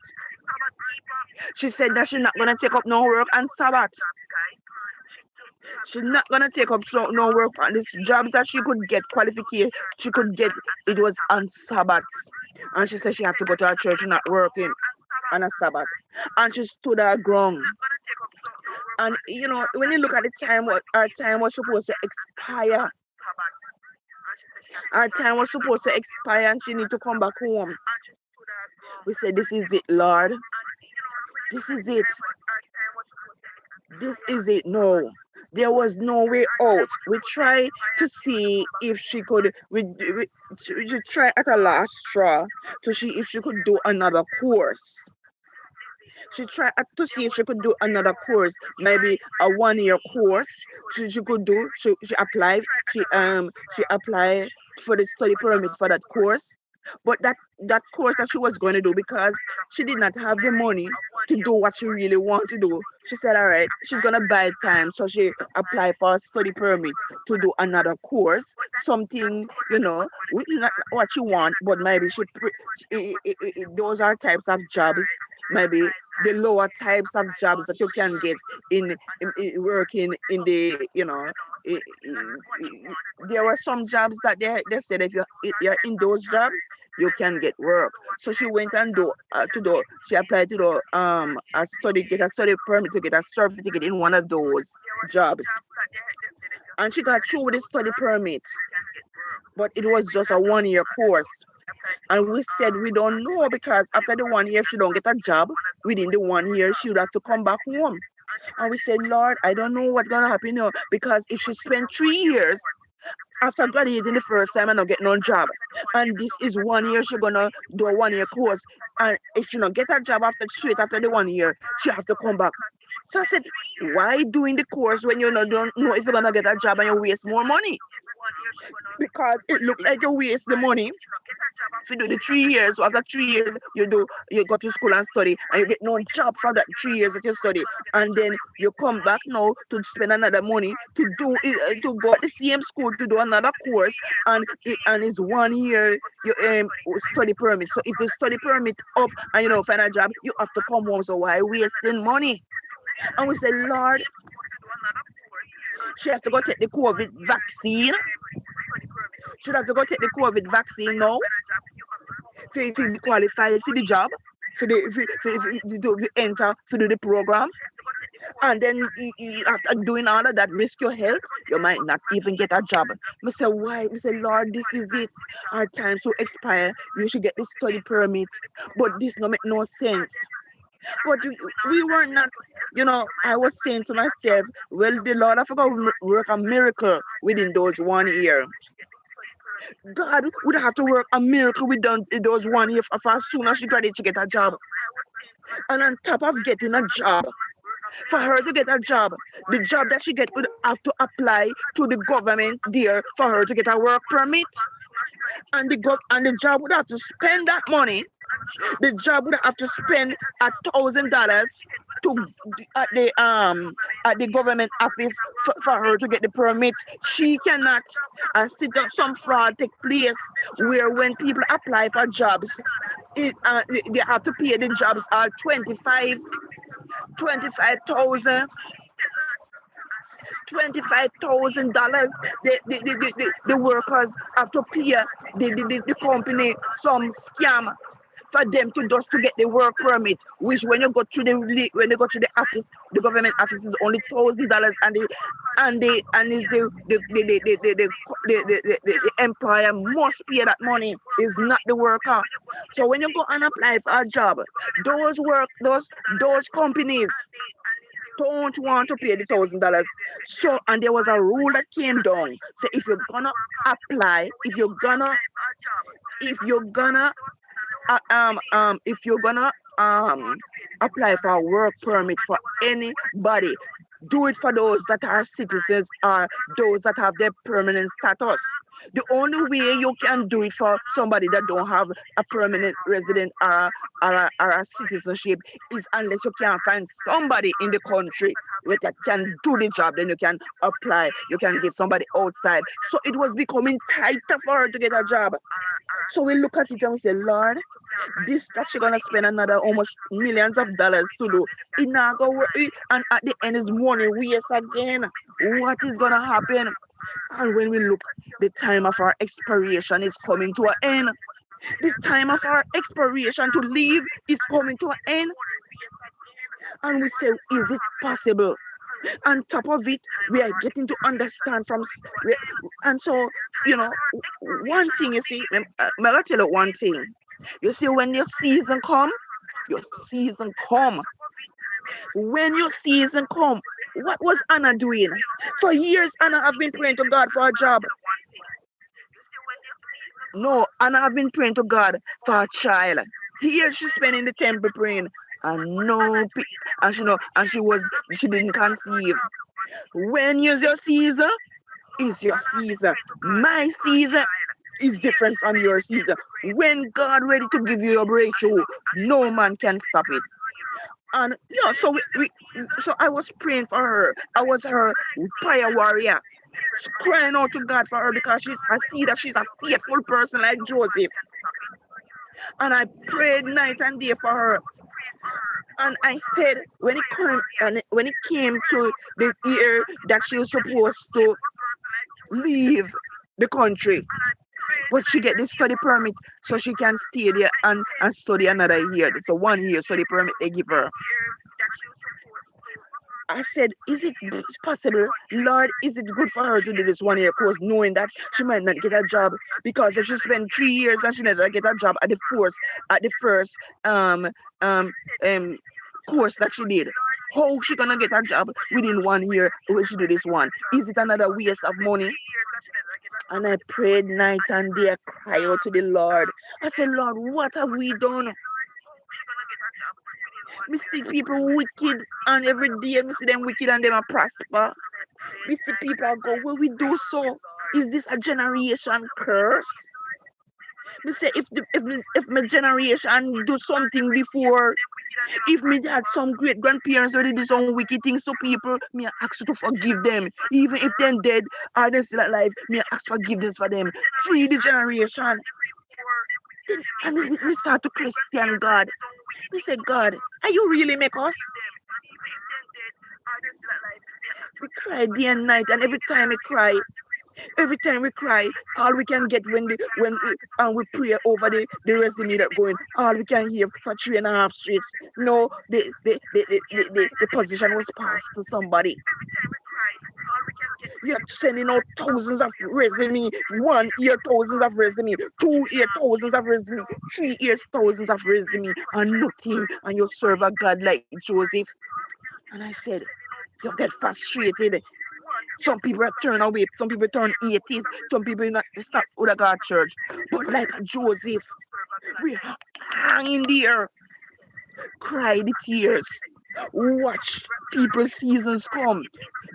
She said that she's not gonna take up no work on Sabbath. She's not gonna take up no work on this jobs that she could get qualification. She could get it was on Sabbath, and she said she have to go to her church and not working on a Sabbath, and she stood her ground. And when you look at the time, what our time was supposed to expire. Our time was supposed to expire, and she need to come back home. We said, "This is it, Lord. This is it. This is it." No, there was no way out. We tried to see if she could. We try at a last straw to see if she could do another course. She tried to see if she could do another course, maybe a 1 year course. She could do. She applied. She applied for the study permit for that course. But that course that she was going to do, because she did not have the money to do what she really wanted to do. She said, all right, she's gonna buy time, so she applied for a study permit to do another course, something which is not what she want, but maybe those are types of jobs, maybe the lower types of jobs that you can get in working in the there were some jobs that they said if you're in those jobs you can get work. So she went and she applied to do get a study permit to get a certificate in one of those jobs, and she got through with the study permit, but it was just a 1 year course. And we said we don't know, because after the 1 year, if she don't get a job within the 1 year, she would have to come back home. And we said, Lord, I don't know what's gonna happen now, because if she spent 3 years after graduating the first time and not get no job, and this is 1 year, she gonna do a 1 year course, and if she not get a job straight after the 1 year, she have to come back. So I said, why doing the course when you don't know if you're gonna get a job and you waste more money? Because it looked like you waste the money if you do the 3 years. So after 3 years, you go to school and study, and you get no job for that 3 years that you study, and then you come back now to spend another money to go at the same school to do another course, and it's 1 year you study permit. So if the study permit up and you don't find a job, you have to come home. So why wasting money? And we said, Lord, she has to go take the COVID vaccine. She has to go take the COVID vaccine now to be qualified for the job, for the to enter to do the program. And then after doing all of that, risk your health, you might not even get a job. I say, why? I say, Lord, this is it. Our time to expire. You should get the study permit. But this no make no sense. But we were not, I was saying to myself, well, the Lord I forgot work a miracle within those 1 year. God would have to work a miracle within those 1 year for as soon as she graduates, she get a job. And on top of getting a job, for her to get a job, the job that she get would have to apply to the government there for her to get a work permit. And the job would have to spend that money. The job would have to spend $1,000 to at the government office for her to get the permit. She cannot sit up some fraud take place where when people apply for jobs, they have to pay the jobs are 25,000 $25,000. The workers have to pay the company some scam for them to just to get the work permit, which when you go to the office, the government office is only $1,000, and is the employer must pay that money, is not the worker. So when you go and apply for a job, those companies don't want to pay the $1,000. So, and there was a rule that came down. So apply, if you're gonna if you're gonna apply for a work permit for anybody, do it for those that are citizens or those that have their permanent status. The only way you can do it for somebody that don't have a permanent resident or a citizenship is unless you can find somebody in the country that can do the job, then you can apply. You can get somebody outside. So it was becoming tighter for her to get a job. So we look at it and we say, Lord, this that she's gonna spend another almost millions of dollars to do. It not go work, and at the end is money waste again. What is gonna happen? And when we look, the time of our expiration is coming to an end. The time of our expiration to leave is coming to an end. And we say, is it possible? On top of it, we are getting to understand from, we, and so, one thing you see, I'm gonna tell you one thing. You see, when your season come, your season come. When your season come, what was Anna doing? For years, Anna have been praying to God for a job. No, Anna have been praying to God for a child. Here she spent in the temple praying, and no, and she didn't conceive. When is your season? Is your season. My season is different from your season. When God ready to give you a breakthrough, no man can stop it. And so so I was praying for her. I was her prayer warrior, crying out to God for her because I see that she's a faithful person like Joseph. And I prayed night and day for her. And I said, when it came to the year that she was supposed to leave the country, but she get the study permit so she can stay there and study another year. It's a 1 year study permit they give her. I said, is it possible, Lord, is it good for her to do this 1 year course knowing that she might not get a job? Because if she spent 3 years and she never get a job at the first um um um course that she did, how she gonna get a job within 1 year when she do this one? Is it another waste of money? And I prayed night and day, I cry out to the Lord. I said, Lord, what have we done? Me see people wicked, and every day me see them wicked and them a prosper. We see people go, well, we do so. Is this a generation curse? Me say, if my generation do something before, if me had some great grandparents already do some wicked things to people, me ask you to forgive them. Even if they're dead or they're still alive, me ask forgiveness for them. Free the generation. And we start to question God. We say, God, are you really make us? We cry day and night, and every time we cry, all we can get when we pray over the resume that going, all we can hear for 3.5 streets. No, the position was passed to somebody. You're sending out thousands of resume, 1 year thousands of resume, 2 year thousands of resume, 3 years thousands of resume, and nothing. And you serve a God like Joseph. And I said, you get frustrated. Some people turn away, some people turn atheists, some people not stop with a God church. But like Joseph, we hang in there, cry the tears, watch people's seasons come,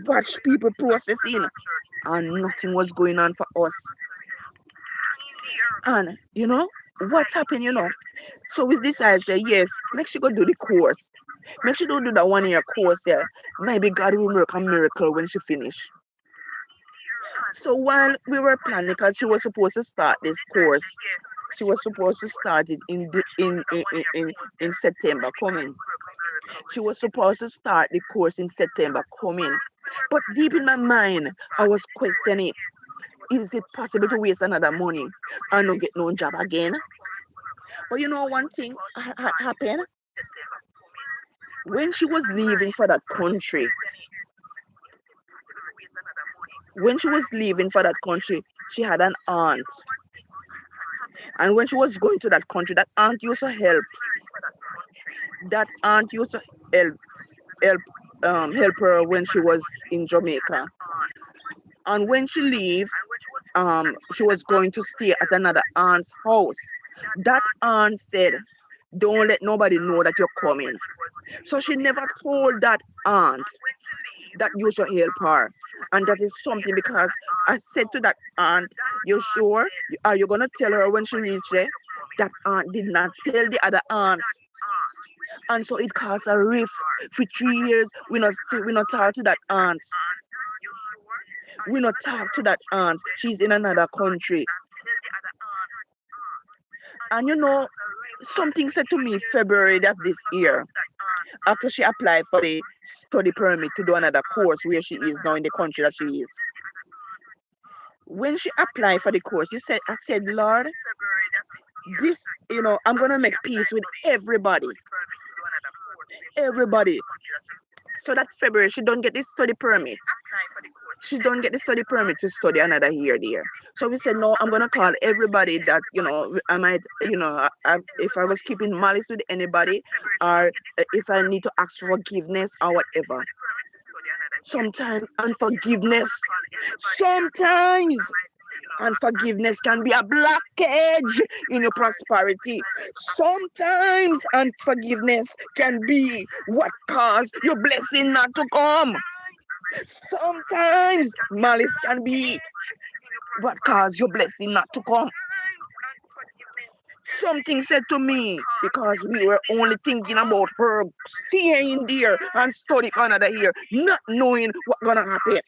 watch people processing, and nothing was going on for us. And what happened, So we decided, say, yes, make sure go do the course. Make sure don't do that 1 year course, yeah. Maybe God will work a miracle when she finish. So while we were planning, because she was supposed to start this course, she was supposed to start it in September coming. She was supposed to start the course in September coming. But deep in my mind, I was questioning, is it possible to waste another money and not get no job again? But one thing happened when she was leaving for that country. When she was leaving for that country, she had an aunt. And when she was going to that country, that aunt used to help. That aunt used to help help help her when she was in Jamaica. And when she leave, she was going to stay at another aunt's house. That aunt said, "Don't let nobody know that you're coming." So she never told that aunt that you should help her. And that is something because I said to that aunt, "You sure? Are you gonna tell her when she reached there?" That aunt did not tell the other aunt. And so it caused a rift for 3 years. We not talk to that aunt. We not talk to that aunt. She's in another country. And something said to me February of this year, after she applied for the study permit to do another course where she is now in the country that she is. When she applied for the course, I said, Lord, this, I'm gonna make peace with everybody. Everybody. So that February she don't get the study permit. She don't get the study permit to study another year there. So we said, no, I'm gonna call everybody that I might, if I was keeping malice with anybody, or if I need to ask for forgiveness or whatever. Sometimes unforgiveness, sometimes unforgiveness can be a blockage in your prosperity. Sometimes unforgiveness can be what caused your blessing not to come. Sometimes malice can be what caused your blessing not to come. Something said to me because we were only thinking about her staying there and study for another year, not knowing what gonna happen.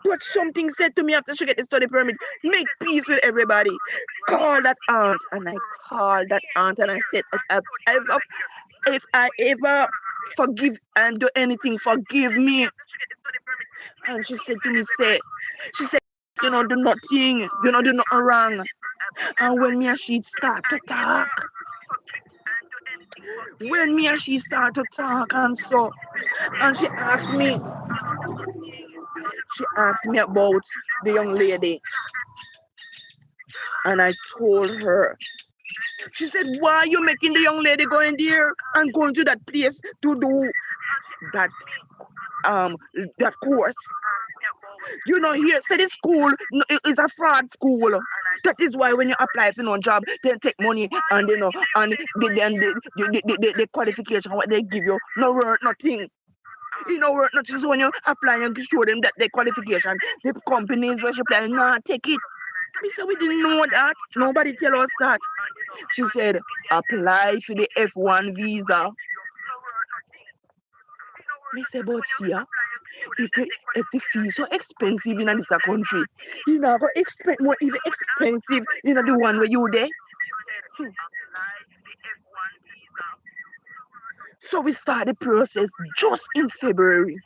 But something said to me after she get the study permit, make peace with everybody. Call that aunt, and I called that aunt, and I said, if I ever forgive and do anything, forgive me. And she said to me, she said, do nothing, do nothing wrong. And when me and she start to talk, when me and she start to talk, and she asked me about the young lady, and I told her. She said, why are you making the young lady go in there and going to that place to do that um that course? Here say the school is a fraud school. That is why when you apply for no job, they take money and the qualification what they give you no worth nothing. Worth nothing. So when you apply and show them that the qualification, the companies where you apply, nah, take it. We said we didn't know that. Nobody tell us that. She said, apply for the F1 visa. Me say, but yeah, if the fee so expensive in this country, you know, go expect more even expensive, the one where you there. Hmm. So we start the process just in February.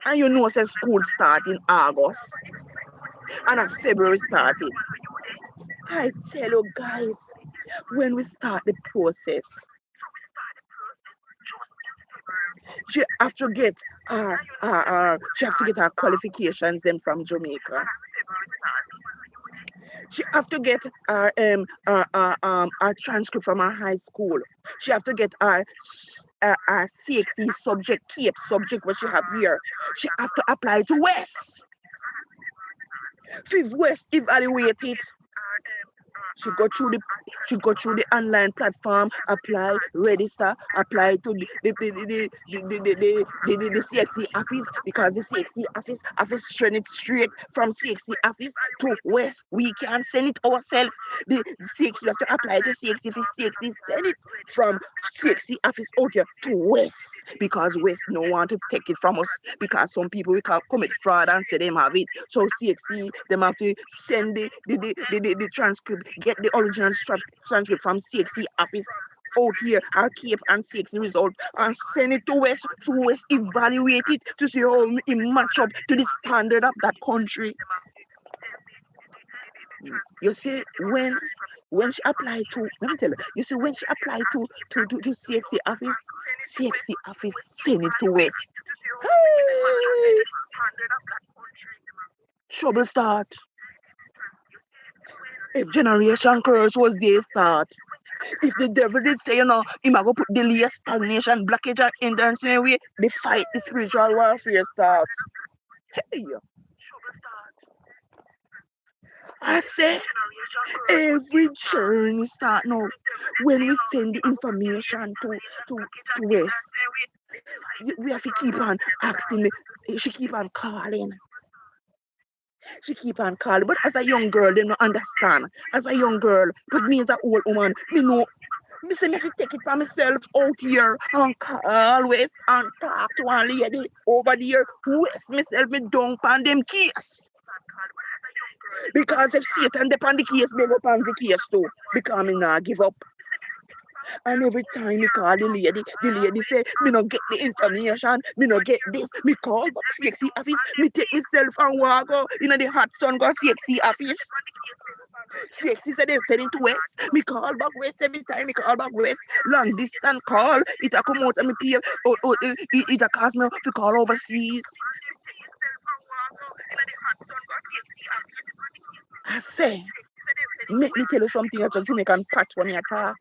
And say school start in August. And a February started. I tell you guys, when we start the process, she have to get her qualifications then from Jamaica. She have to get her transcript from her high school. She have to get her CXC subject, CAPE subject what she have here. She have to apply to West. If West evaluate it, she go through the online platform, apply, register, apply to the CXC office, because the CXC office send it straight from CXC office to West. We can send it ourselves. The CXC, we have to apply to CXC, if CXC send it from CXC office out here to West, because West no want to take it from us, because some people we can commit fraud and say them have it. So CXC them have to send the transcript, get the original transcript from CXC office out here, our Cape and CXC result, and send it to West, evaluate it to see how it match up to the standard of that country. You see, when she applied to, let me tell you see, when she applied to CXC office, CXC office send it to West. Hey, trouble start. If generation curse was their start, if the devil did say, he might go put delay, stagnation, blockage, and hindrance in the way, they fight the spiritual warfare start. Hey, I say every journey start now. When we send the information to West, we have to keep on asking me. She keep on calling. She keep on calling. But as a young girl, they don't understand. As a young girl, but me as an old woman, me know. Me say me have to take it for myself out here and call West and talk to one lady over there. West myself me down on them case. Because if Satan depend the case, me go on the case too. Because me not give up. And every time me call the lady say, me no get the information, me no get this. Me call back CXC office, me take myself and walk out in the hot sun go CXC office. CXC said they send it to West. Me call back West every time. Me call back West. Long distance call. It a come out and me pay. It a cost me to call overseas. I say, make me tell you something. That's a Jamaican patch when me attack.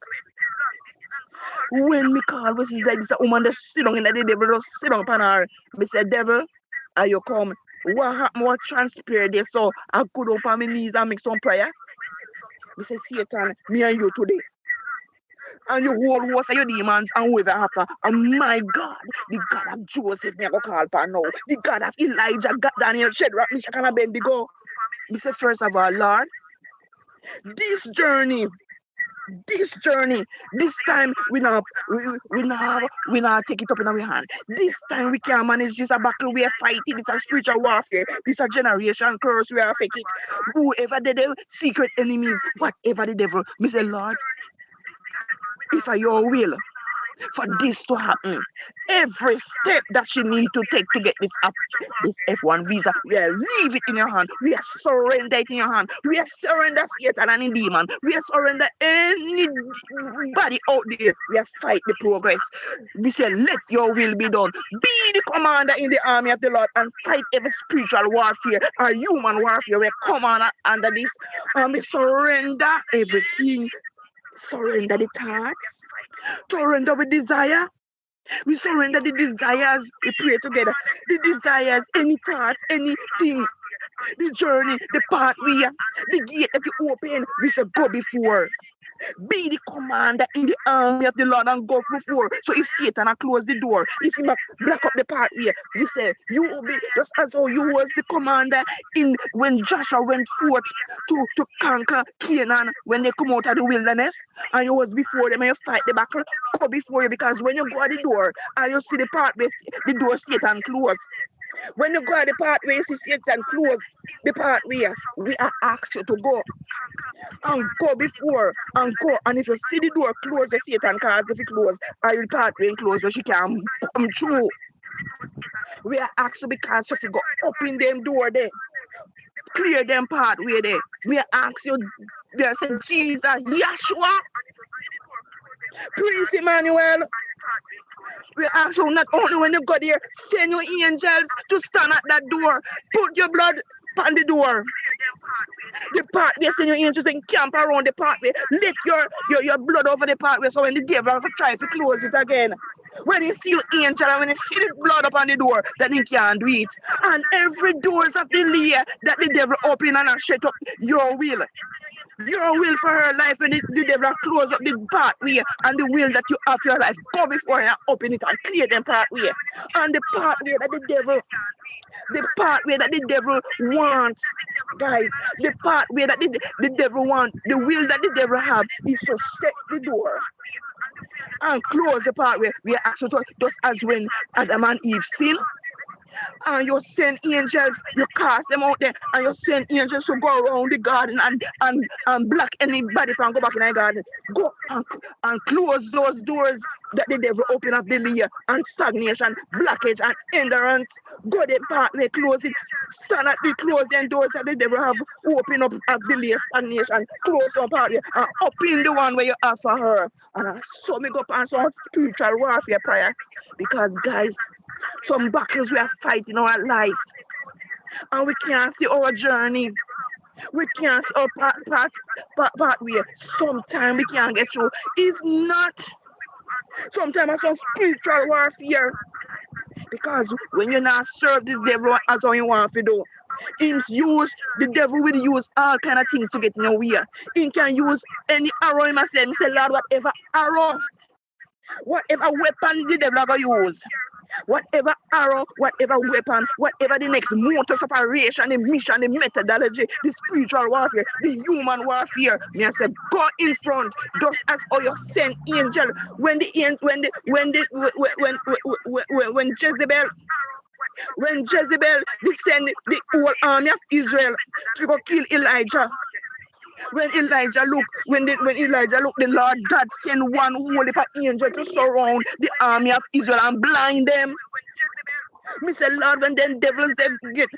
When me call West is like this a woman that sit down in the devil just sit down upon her. Me say, devil, are you come? What happened? What transpired there? So I go down on my knees and make some prayer. Me say, Satan, me and you today. And your whole host of your demons and whoever after. And my God, the God of Joseph never call for now. The God of Elijah, God, Daniel, Shadrach, Meshach, and Abednego. Me say, first of all, Lord, this journey, this time we not take it up in our hand. This time we can't manage this a battle we are fighting. It's a spiritual warfare. It's a generation curse we are affected. Whoever the secret enemies, whatever the devil, me say, Lord, if I your will for this to happen. Every step that she need to take to get this F1 visa, we are leave it in your hand. We are surrender it in your hand. We are surrender Satan and the demon. We are surrender anybody out there. We are fight the progress. We say, let your will be done. Be the commander in the army of the Lord and fight every spiritual warfare or human warfare. We come on under this. We surrender everything. Surrender the thoughts. Surrender with desire. We surrender the desires. We pray together. The desires, any thoughts, anything. The journey, the pathway, the gate that you open, we shall go before. Be the commander in the army of the Lord and go before. So if Satan close the door, if he block up the pathway, we say, you will be just as though you was the commander in when Joshua went forth to conquer Canaan when they come out of the wilderness, and you was before them and you fight the battle, go before you, because when you go at the door and you see the pathway, the door Satan close. When you go at the pathway, you see Satan close the pathway, we are asked you to go and go before and go. And if you see the door close, the Satan cards if it close, or the pathway close, so she can come through. We are asked because if you go open them door there, clear them pathway there. We are asked you, they say, Jesus, Yeshua, Prince Emmanuel. We ask you not only when you go there, send your angels to stand at that door, put your blood on the door. The pathway, send your angels and camp around the pathway. Let your blood over the pathway so when the devil try to close it again. When you see your angel and when you see the blood upon the door, then he can't do it. And every doors of the layer that the devil open and shut up your will. Your will for her life and the devil close up the pathway and the will that you have for your life. Go before you open it and clear them pathway. And the pathway that the devil wants, guys, the pathway that the devil wants, the will that the devil have is to shut the door and close the pathway. We are actually just as when Adam and Eve sin, and you send angels, you cast them out there, and you send angels to go around the garden and block anybody from go back in the garden. Go and close those doors that the devil open up the layer and stagnation, blockage and hindrance. Go the pathway, close it. Stand at the close them doors that the devil have open up at the layer stagnation, close some pathway and open the one where you have for her. And I saw me go up on some spiritual warfare prayer. Because guys, some battles we are fighting our life and we can't see our journey. We can't see our pathway. Sometimes we can't get through. It's not. Sometimes it's some spiritual warfare. Because when you not serve the devil as how you want to do, the devil will use all kind of things to get in your way. He can use any arrow in my say, Lord, whatever arrow, whatever weapon the devil going to use. Whatever arrow, whatever weapon, whatever the next motor operation, the mission, the methodology, the spiritual warfare, the human warfare, me I say, go in front, just as how you send angel when Jezebel send the whole army of Israel to go kill Elijah. When Elijah look, the Lord God sent one holy angel to surround the army of Israel and blind them. Me say, Lord, when them devils they get,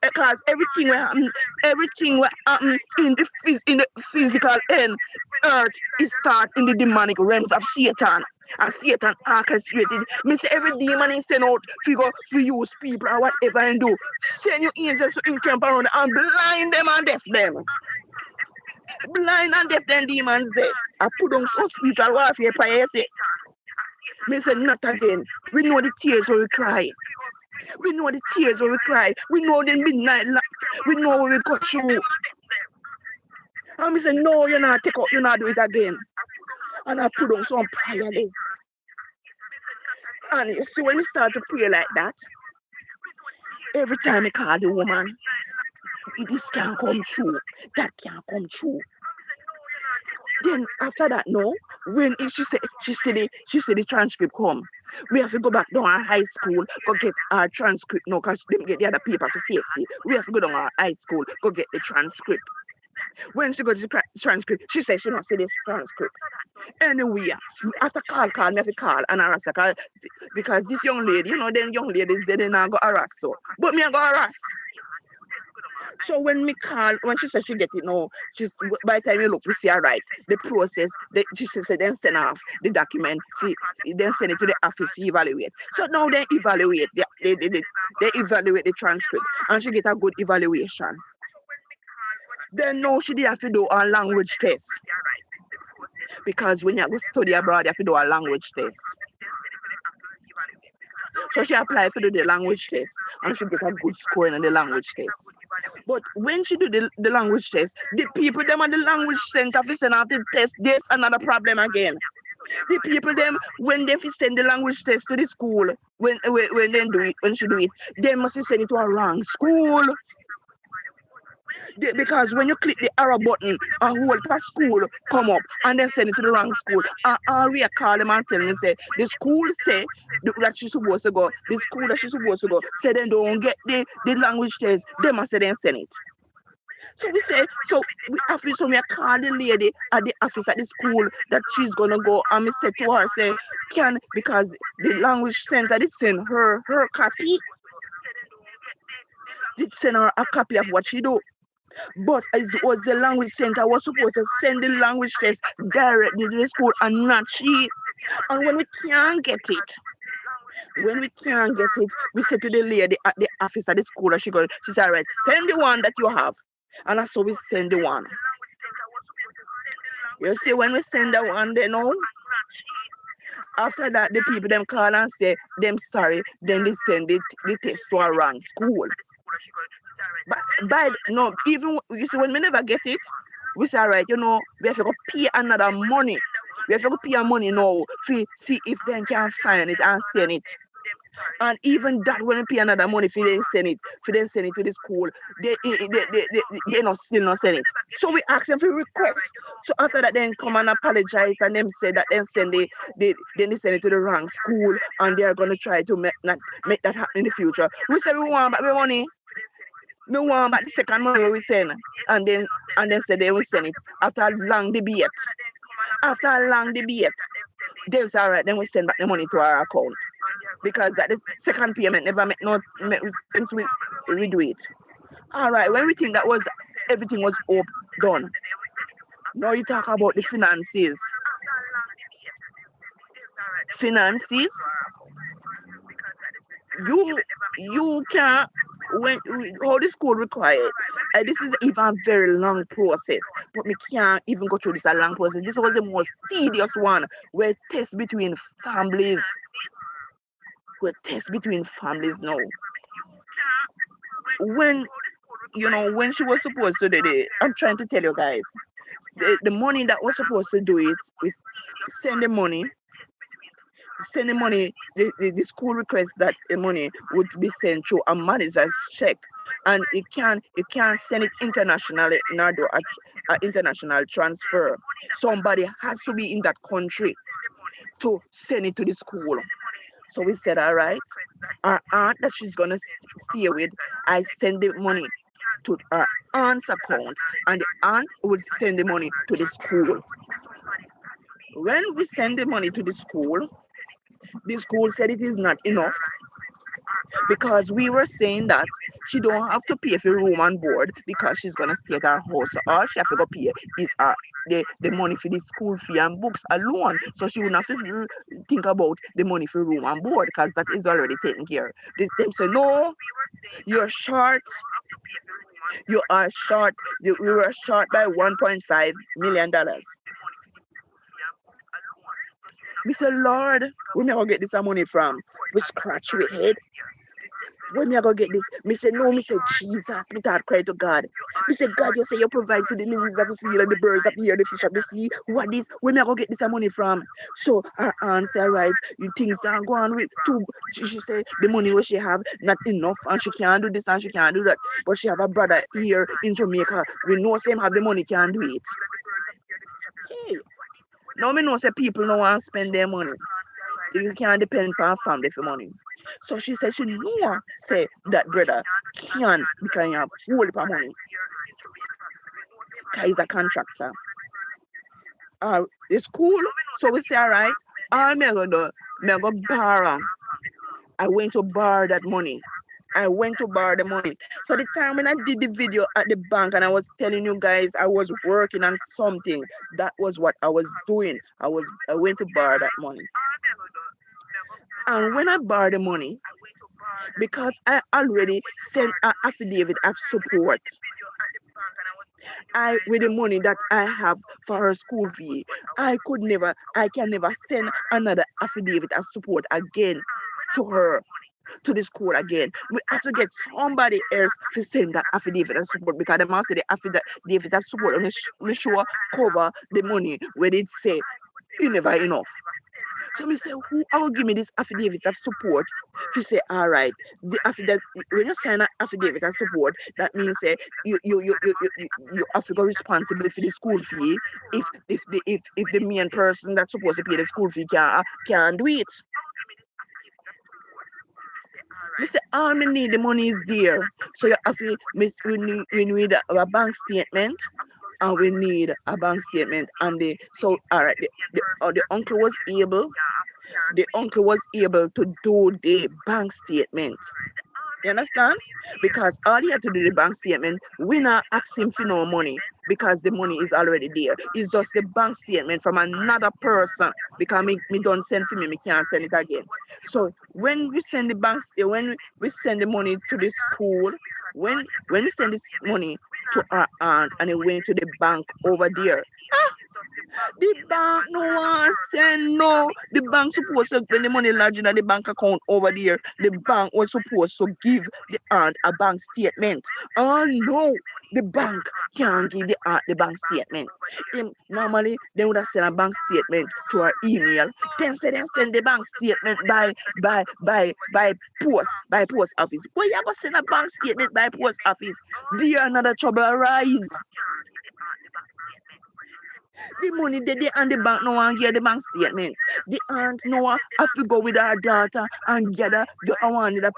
because everything will happen in the physical end, earth is start in the demonic realms of Satan. And Satan orchestrated. Me say every demon is sent out for use people or whatever and do. Send your angels to encamp around and blind them and deaf them. Blind and deaf them demons there. I put on some spiritual warfare prayer. Say, me say not again. We know the tears will we cry. We know the tears when we cry. We know the midnight. We know what we go through. And we say, no, you're not take up, you're not do it again. And I put on some prayer there. And you see, when we start to pray like that, every time I call the woman, this can come true, that can come true. Then after that, no, when she said the transcript come. We have to go back down our high school, go get our transcript now, because them get the other paper for safety. We have to go down our high school, go get the transcript. When she got the transcript, she said she not see this transcript. Anyway, after call, me have to call and harass her, because this young lady, them young ladies, they not go harass so. But me I go harass. So when she said she get it now, by the time you look, we see her right. The process, she said then send off the document, then send it to the office to evaluate. So now they evaluate, they evaluate the transcript, and she get a good evaluation. Then now she did have to do a language test. Because when you go study abroad, you have to do a language test. So she applied to do the language test, and she get a good score in the language test. But when she do the language test, the people them at the language center for send out the test, there's another problem again. The people them when they send the language test to the school, when they do it, when she do it, they must send it to a wrong school. Because when you click the arrow button, a whole per school come up and then send it to the wrong school. And we call them and tell them, say, the school say that she's supposed to go, the school that she's supposed to go, say they don't get the language test, they must say they send it. So we say, so we call the lady at the office at the school that she's gonna go, and we say to her, say, because the language center did send her copy, did send her a copy of what she do. But it was the language center was supposed to send the language test directly to the school and not she. And when we can't get it, we say to the lady at the office at the school that she said, all right, send the one that you have. And that's how we send the one. You see, when we send the one, they know. After that, the people them call and say, them sorry, then they send the test to a wrong school. But no, even you see when we never get it, we say, all right, we have to go pay another money. We have to go pay money now to see if they can find it and send it. And even that when we pay another money for them send it to the school, they still not send it. So we ask them for request. So after that, then come and apologize and them say that then send they send it to the wrong school and they are gonna try to make that happen in the future. We say we want back the money. We want back the second money we send, and then say they will send it after a long debate. After a long debate, they say all right, then we send back the money to our account because that the second payment never make since we do it. All right, when we think that was everything was done. Now you talk about the finances. Finances. You can't when how the school required. This is even a very long process, but we can't even go through this a long process. This was the most tedious one, where tests between families. Where tests between families now. When she was supposed to do it, I'm trying to tell you guys, the money that was supposed to do it, we send the money. The school requests that the money would be sent through a manager's check, and you can't send it internationally, nor do a international transfer. Somebody has to be in that country to send it to the school. So we said, all right, our aunt that she's gonna stay with, I send the money to our aunt's account, and the aunt would send the money to the school. When we send the money to the school said it is not enough. because we were saying that she don't have to pay for room and board because she's gonna stay at our house. So all she have to go pay is the money for the school fee and books alone. So she wouldn't have to think about the money for room and board because that is already taken care. Them say no, you're short. You are short. We were short by $1.5 million. We say, Lord, where me I go get this money from? We scratch we head. Where me I go get this? Me say, no, me say, Jesus. Me start cry to God. Me say, God, you say you provide to the lilies of the field and the birds of the air, the fish of the sea. What is? Where me I go get this money from? So her aunt say, right, you things don't go on with too. She say the money what she have not enough and she can't do this and she can't do that. But she have a brother here in Jamaica. We know same have the money can't do it. Hey, now me know say people no want to spend their money. You can't depend on family for money. So she said she know say that brother can because he have whole heap of money. Cause he's a contractor. It's cool. So we say alright, all me I go do, me I go borrow. I went to borrow that money. I went to borrow the money. So the time when I did the video at the bank and I was telling you guys I was working on something, that was what I was doing. I went to borrow that money. And when I borrowed the money, because I already sent an affidavit of support. I with the money that I have for her school fee, I can never send another affidavit of support again to her to the school again. We have to get somebody else to send that affidavit of support because they must say the affidavit of support on the show cover the money where it say you never enough. So me say, who I will give me this affidavit of support? To say, all right, the affidavit when you sign an affidavit of support, that means say you have to go responsible for the school fee if the main person that's supposed to pay the school fee can't do it. Me say all me need the money is there. So you have to we need a bank statement and we need a bank statement and so all right the uncle was able to do the bank statement. You understand? Because all he had to do the bank statement, we not ask him for no money because the money is already there. It's just the bank statement from another person because me don't send for me can't send it again. So when we send the when we send the money to the school, when we send this money to our aunt and it went to the bank over there, the bank no one send no. The bank supposed to when the money lodged in the bank account over there. The bank was supposed to give the aunt a bank statement. Oh no, the bank can't give the aunt the bank statement. Normally they would have sent a bank statement to her email. Then say they send the bank statement by post office. Why you ever send a bank statement by post office? There another trouble arise. The money they and the bank no one get the bank statement. The aunt no one have to go with her daughter and get a one in the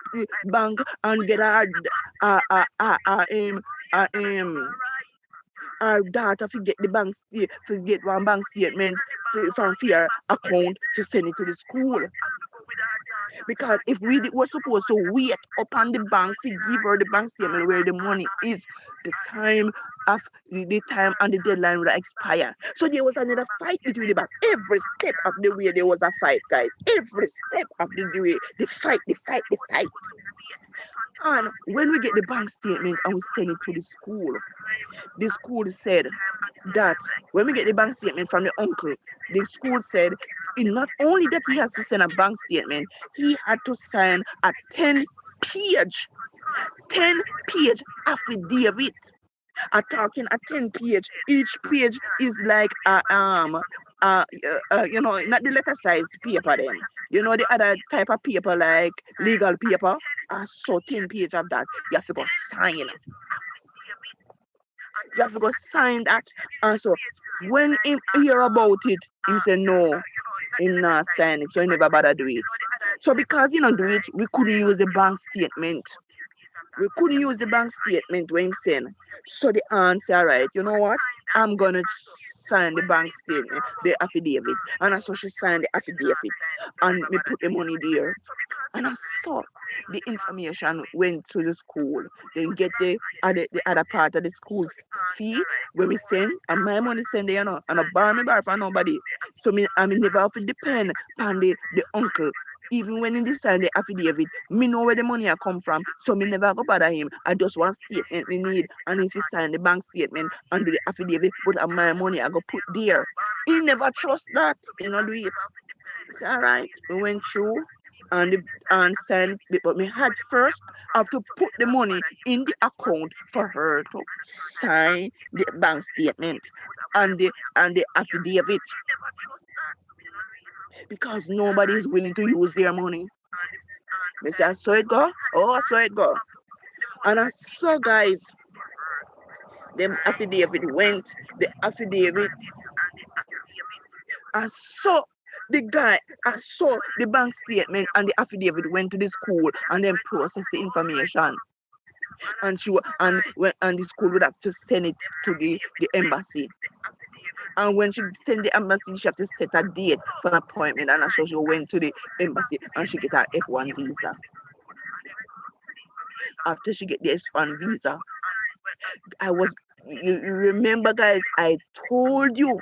bank and get uh, uh, uh, uh, um, um, her daughter to get the to get one bank statement from her account to send it to the school. Because if were supposed to wait upon the bank to give her the bank statement where the money is, the time of the time and the deadline would expire. So there was another fight between the bank. Every step of the way there was a fight, guys. Every step of the way, the fight. And when we get the bank statement and we send it to the school said that when we get the bank statement from the uncle, the school said not only that he has to send a bank statement, he had to sign a 10 page, 10 page affidavit. Talking a 10 page. Each page is like not the letter size paper then. You know the other type of paper like legal paper. So 10 page of that. You have to go sign. You have to go sign that. And so when he hear about it, he say no, him not sign it. So he never bother do it. So because he not do it, we couldn't use the bank statement. We couldn't use the bank statement when him send. So the aunt say, all right, you know what? I'm gonna sign the bank statement, the affidavit. And so she signed the affidavit and we put the money there. And I saw the information went to the school. Then get the other part of the school fee where we send, and my money send there, and I borrow me bar for nobody. So I mean never have to depend upon the uncle. Even when he sign the affidavit, me know where the money I come from, so me never go bother him. I just want statement me need, and if he sign the bank statement and do the affidavit, put up my money, I go put there. He never trust that, you know, do it. It's all right. We went through and sent, but we had first have to put the money in the account for her to sign the bank statement and the affidavit because nobody is willing to use their money. They say, I saw it go. Oh, I saw it go. And I saw, guys, the affidavit went. The affidavit, I saw the guy, I saw the bank statement and the affidavit went to the school and then process the information. And the school would have to send it to the embassy. And when she send the embassy, she have to set a date for an appointment. And so she went to the embassy and she get her F1 visa. After she get the F1 visa, I was you remember, guys, I told you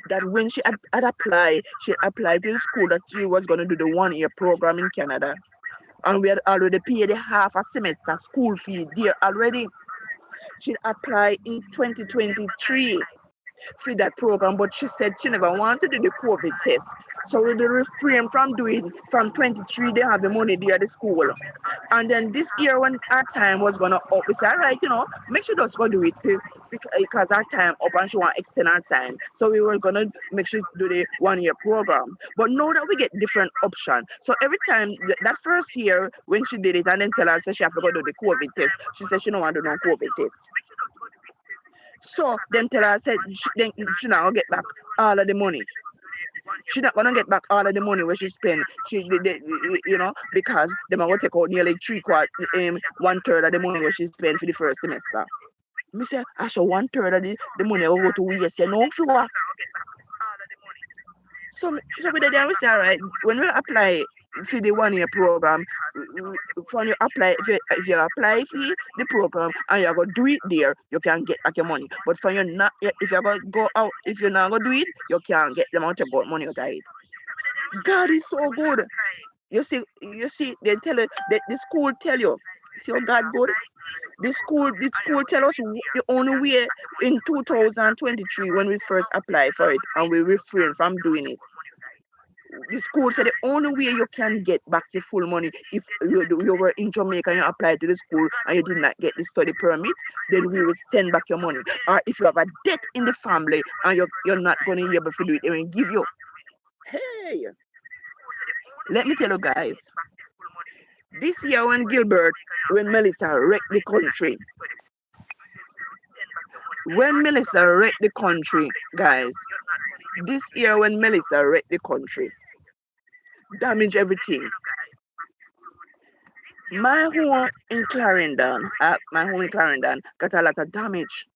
that when had applied, she applied to the school that she was gonna do the 1 year program in Canada. And we had already paid the half a semester school fee there already. She applied in 2023 for that program, but she said she never wanted to do the COVID test. So we refrain from doing from 23, they have the money there at the school. And then this year when our time was gonna up, we said, all right, make sure just go do it because our time up and she want to extend our time. So we were gonna make sure do the 1 year program. But now that we get different options. So every time that first year when she did it and then tell her so she have to go do the COVID test, she said she don't want to do no COVID test. So them tell her said she not gonna get back all of the money. She not gonna get back all of the money where she spend. Because them are gonna take out nearly 1/3 of the money where she spent for the first semester. Me say, I saw 1/3 of the money will go to waste. You know, if you what? So we did, we say, all right, when we apply for the 1 year program, when you apply, if you apply for the program and you're gonna do it there, you can get back your money. But for you not, if you're gonna go out, if you're not gonna do it, you can't get the amount of money out of it. God is so good. You see, they tell it that the school tell you. See how God good? The school tell us the only way in 2023 when we first apply for it and we refrain from doing it. The school said the only way you can get back your full money if you were in Jamaica and you applied to the school and you did not get the study permit, then we will send back your money. Or if you have a debt in the family and you're not going to be able to do it, they will give you. Hey, let me tell you guys, this year when Melissa wrecked the country, guys, this year when Melissa wrecked the country, damaged everything. My home in Clarendon got a lot of damage.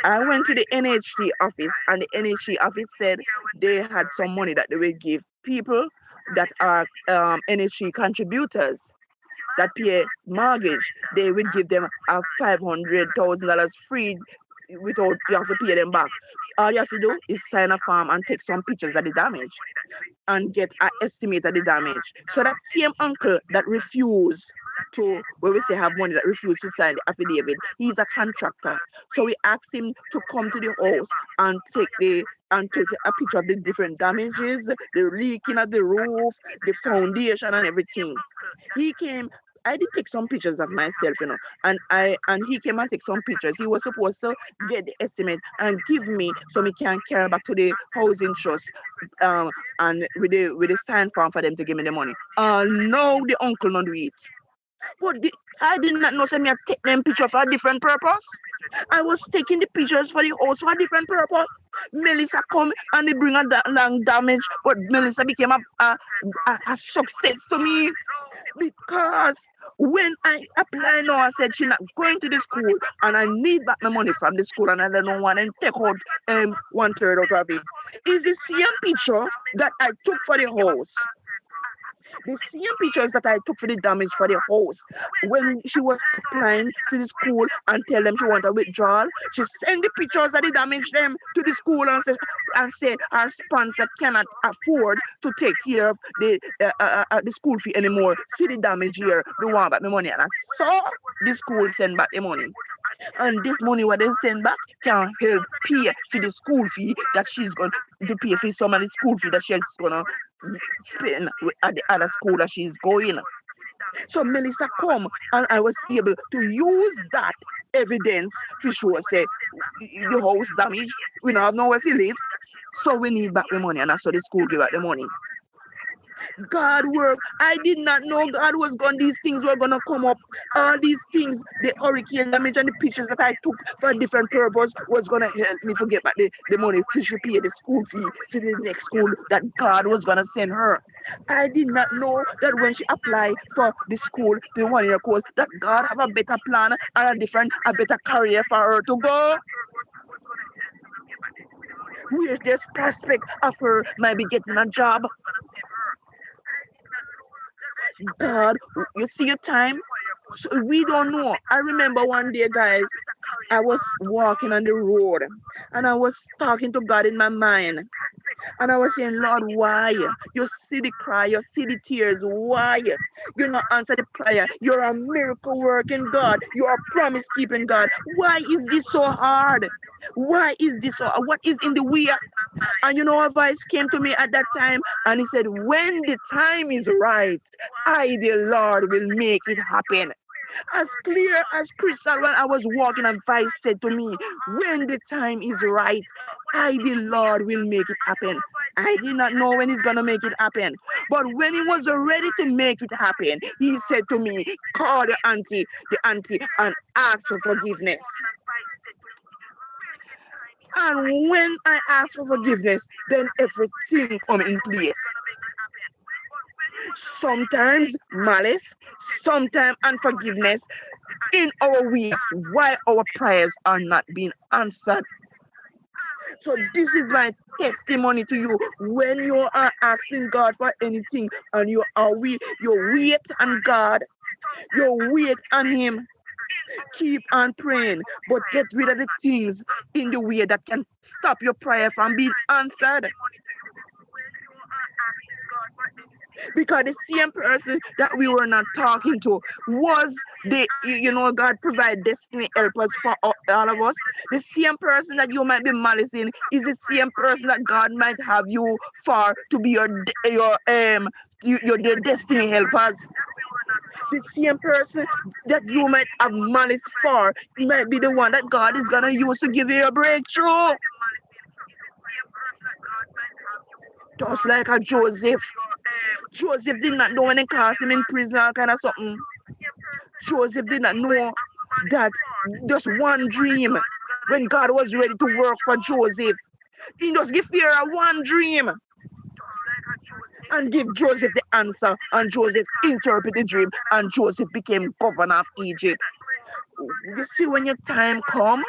I went to the NHT office, and the NHT office said they had some money that they will give people that are NHT contributors that pay mortgage. They would give them a $500,000 free without you have to pay them back. All you have to do is sign a form and take some pictures of the damage and get an estimate of the damage. So that same uncle that refused to, where we say have money, that refused to sign the affidavit, he's a contractor. So we asked him to come to the house and take a picture of the different damages, the leaking of the roof, the foundation and everything. He came. I did take some pictures of myself, and he came and take some pictures. He was supposed to get the estimate and give me so we can carry back to the housing trust, and with the sign form for them to give me the money. No, the uncle not do it. But I did not know so me I take them picture for a different purpose. I was taking the pictures for the house for a different purpose. Melissa come and they bring a long damage, but Melissa became a success to me because when I apply now, I said she's not going to the school and I need back my money from the school and I don't want to take out 1/3 out of it. Is the same picture that I took for the house. The same pictures that I took for the damage for the house. When she was applying to the school and tell them she want a withdrawal, she send the pictures of the damage them to the school and say our sponsor cannot afford to take care of the school fee anymore. See the damage here, the one back the money, and I saw the school send back the money. And this money what they send back can help pay for the school fee that she's going to pay for some of the school fee that she's gonna spend at the other school that she's going. So Melissa come and I was able to use that evidence to show say the house damage. We don't have nowhere to live. So we need back the money and that's so the school give back the money. God work. I did not know God was going. These things were gonna come up. All these things, the hurricane damage and the pictures that I took for a different purpose was gonna help me to get back the money to pay the school fee to the next school that God was gonna send her. I did not know that when she applied for the school, the 1 year course, that God have a better plan and a better career for her to go. Where's this prospect of her maybe getting a job? God, you see your time? So we don't know. I remember one day, guys, I was walking on the road and I was talking to God in my mind. And I was saying, Lord, why? You see the cry, you see the tears. Why? You not answer the prayer. You're a miracle working God. You're a promise keeping God. Why is this so hard? Why is this so hard? What is in the way? And you know, a voice came to me at that time and he said, when the time is right, I, the Lord, will make it happen. As clear as crystal when I was walking, and voice said to me, when the time is right, I, the Lord, will make it happen. I did not know when he's going to make it happen. But when he was ready to make it happen, he said to me, call the auntie, and ask for forgiveness. And when I ask for forgiveness, then everything come in place. Sometimes malice, sometimes unforgiveness in our way, why our prayers are not being answered. So this is my testimony to you. When you are asking God for anything and you wait on God, you wait on Him. Keep on praying, but get rid of the things in the way that can stop your prayer from being answered. Because the same person that we were not talking to was God provide destiny helpers for all of us. The same person that you might be malicing is the same person that God might have you for to be your destiny helpers. The same person that you might have malice for might be the one that God is gonna use to give you a breakthrough. Just like a Joseph. Joseph did not know when they cast him in prison, all kind of something. Joseph did not know that just one dream, when God was ready to work for Joseph, he just give Pharaoh one dream and give Joseph the answer, and Joseph interpreted the dream, and Joseph became governor of Egypt. You see, when your time come,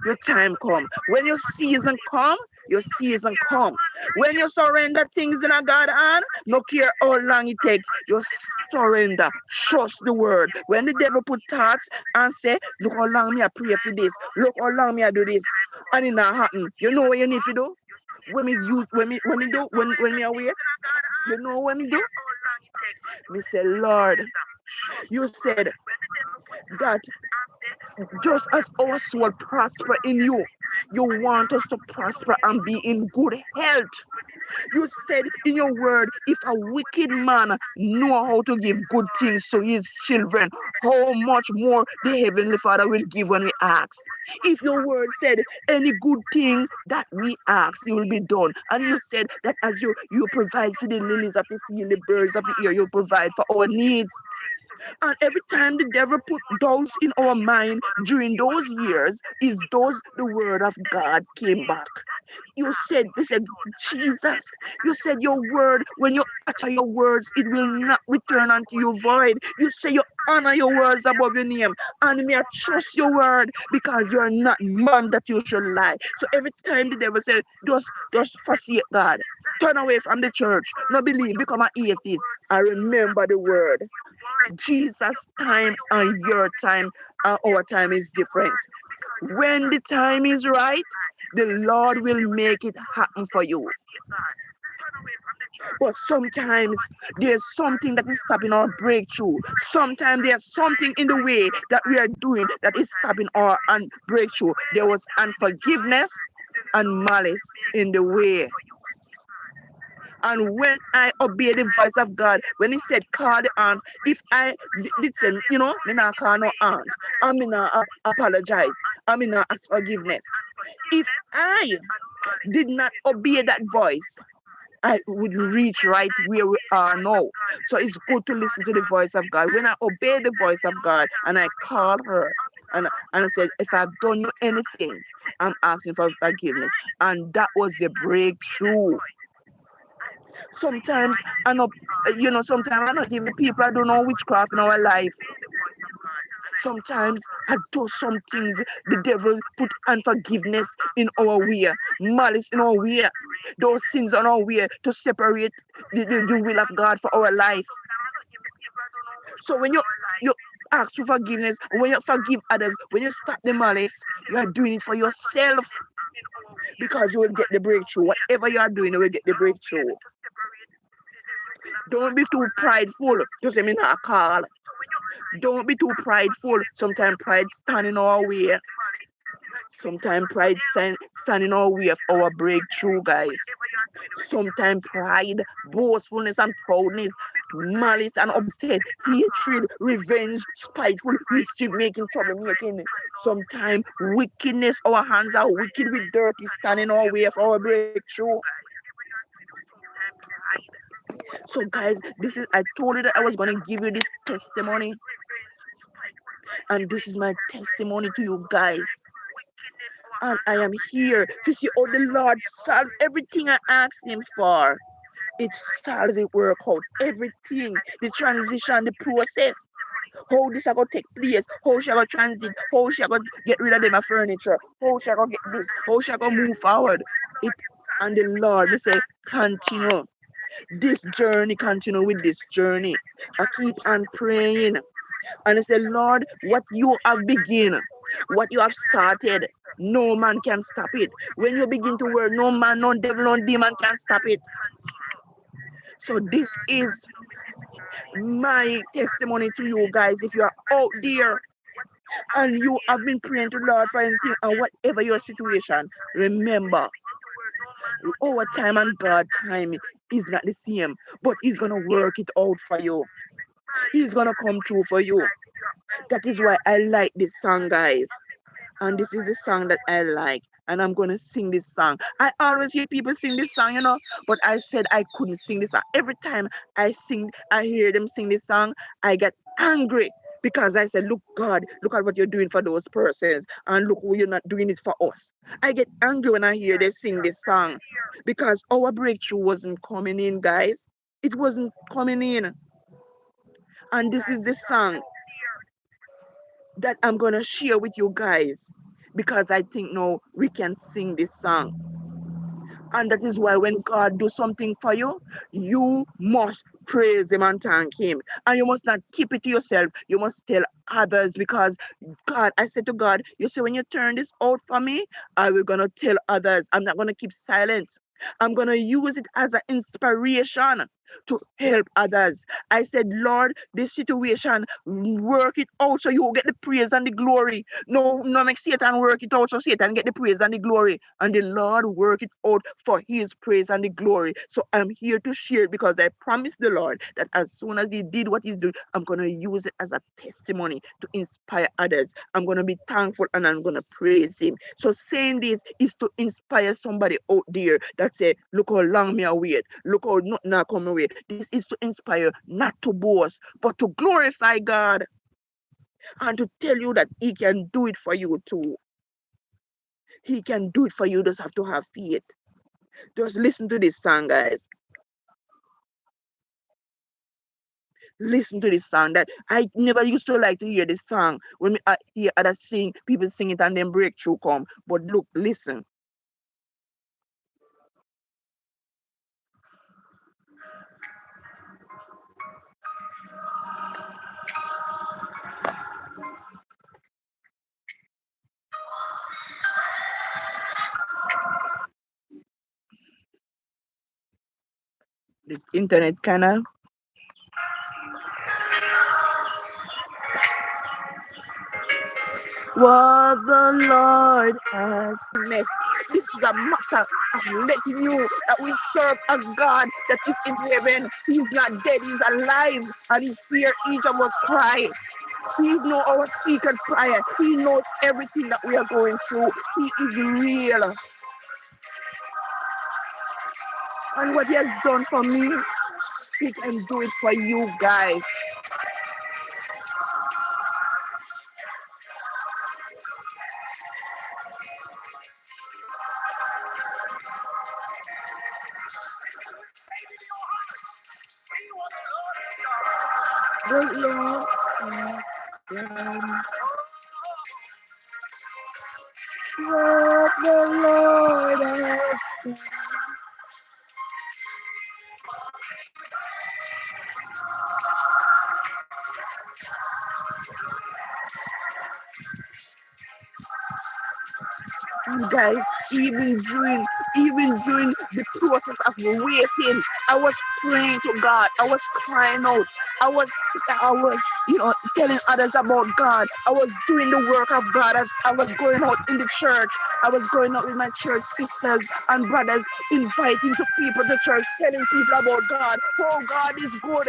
your time come. When your season come, your season come. When you surrender things in a God hand, no care how long it takes, you surrender. Trust the word. When the devil put thoughts and say, look how long me I pray for this, look how long me I do this, and it not happen. You know what you need to do? When me away, you know what me do? Me say, Lord, you said that just as our soul prosper in you, you want us to prosper and be in good health. You said in your word, if a wicked man know how to give good things to his children, how much more the heavenly Father will give when we ask. If your word said any good thing that we ask, it will be done. And you said that as you provide for the lilies of the field, the birds of the air, you provide for our needs. And every time the devil put doubts in our mind during those years, is those the word of God came back. You said, Jesus, you said your word, when you utter your words, it will not return unto you void. You say you honor your words above your name. And may I trust your word because you're not man that you should lie. So every time the devil said, just forsake God. turn away from the church, no believe, become an atheist. I remember the word. Jesus' time and your time and our time is different. When the time is right, the Lord will make it happen for you. But sometimes there's something that is stopping our breakthrough. Sometimes there's something in the way that we are doing that is stopping our breakthrough. There was unforgiveness and malice in the way. And when I obey the voice of God, when He said, call the aunt, if I listen, me not call no aunt, I me not apologize, I me not ask forgiveness. If I did not obey that voice, I would reach right where we are now. So it's good to listen to the voice of God. When I obey the voice of God and I call her and I said, if I've done you anything, I'm asking for forgiveness. And that was the breakthrough. Sometimes I know, sometimes I not even people I don't know witchcraft in our life. Sometimes I do some things the devil put unforgiveness in our way, malice in our way, those sins on our way to separate the will of God for our life. So when you ask for forgiveness, when you forgive others, when you stop the malice, you are doing it for yourself because you will get the breakthrough. Whatever you are doing, you will get the breakthrough. Don't be too prideful. Just say me not call. Don't be too prideful. Sometimes pride stand in our way. Sometimes pride stand in our way of our breakthrough, guys. Sometimes pride, boastfulness and proudness, malice and upset, hatred, revenge, spiteful, mischief making, troublemaking. Sometimes wickedness, our hands are wicked with dirty, stand in our way of our breakthrough. So guys, this is, I told you that I was going to give you this testimony, and this is my testimony to you guys. And I am here to see how the Lord solved everything I asked Him for. It solved, it work out, everything, the transition, the process, how this are going to take place, how she going to transit, how she going to get rid of them furniture, how she going to get this, how she going to move forward. It, and the Lord, they say, continue. This journey, continue with this journey. I keep on praying. And I say, Lord, what you have begun, what you have started, no man can stop it. When you begin to work, no man, no devil, no demon can stop it. So this is my testimony to you guys. If you are out there and you have been praying to the Lord for anything and whatever your situation, remember, our time and God's time is not the same, but He's going to work it out for you. He's going to come true for you. That is why I like this song, guys. And this is the song that I like. And I'm going to sing this song. I always hear people sing this song, but I said I couldn't sing this song. Every time I hear them sing this song, I get angry because I said, look, God, look at what you're doing for those persons. And look, you're not doing it for us. I get angry when I hear they sing this song because our breakthrough wasn't coming in, guys. It wasn't coming in. And this is the song that I'm going to share with you guys because I think now we can sing this song. And that is why when God do something for you, you must praise Him and thank Him. And you must not keep it to yourself. You must tell others because God, I said to God, you see, when you turn this out for me, I will going to tell others. I'm not going to keep silent. I'm going to use it as an inspiration to help others. I said, Lord, this situation, work it out so you get the praise and the glory. No, make Satan work it out so Satan get the praise and the glory. And the Lord work it out for His praise and the glory. So I'm here to share it because I promised the Lord that as soon as He did what He's doing, I'm going to use it as a testimony to inspire others. I'm going to be thankful and I'm going to praise Him. So saying this is to inspire somebody out there that say, look how long me I wait. Look how nothing now come away. This is to inspire, not to boast, but to glorify God and to tell you that He can do it for you too. He can do it for you. Just have to have faith. Just listen to this song, guys. Listen to this song that I never used to like to hear this song when I hear others sing, people sing it and then breakthrough come. But look, listen. The internet kinda. What the Lord has missed. This is a matter of letting you that we serve a God that is in heaven. He's not dead, he's alive, and he hears each of us cry. He knows our secret prayer. He knows everything that we are going through. He is real. And what he has done for me, he can do it for you guys. The Lord has done. What the Lord has done. And guys, even during the process of waiting, I was praying to God. I was crying out. I was I was telling others about God. I was doing the work of God. I was going out in the church. I was going out with my church sisters and brothers, inviting to people to church, telling people about God. Oh, God is good.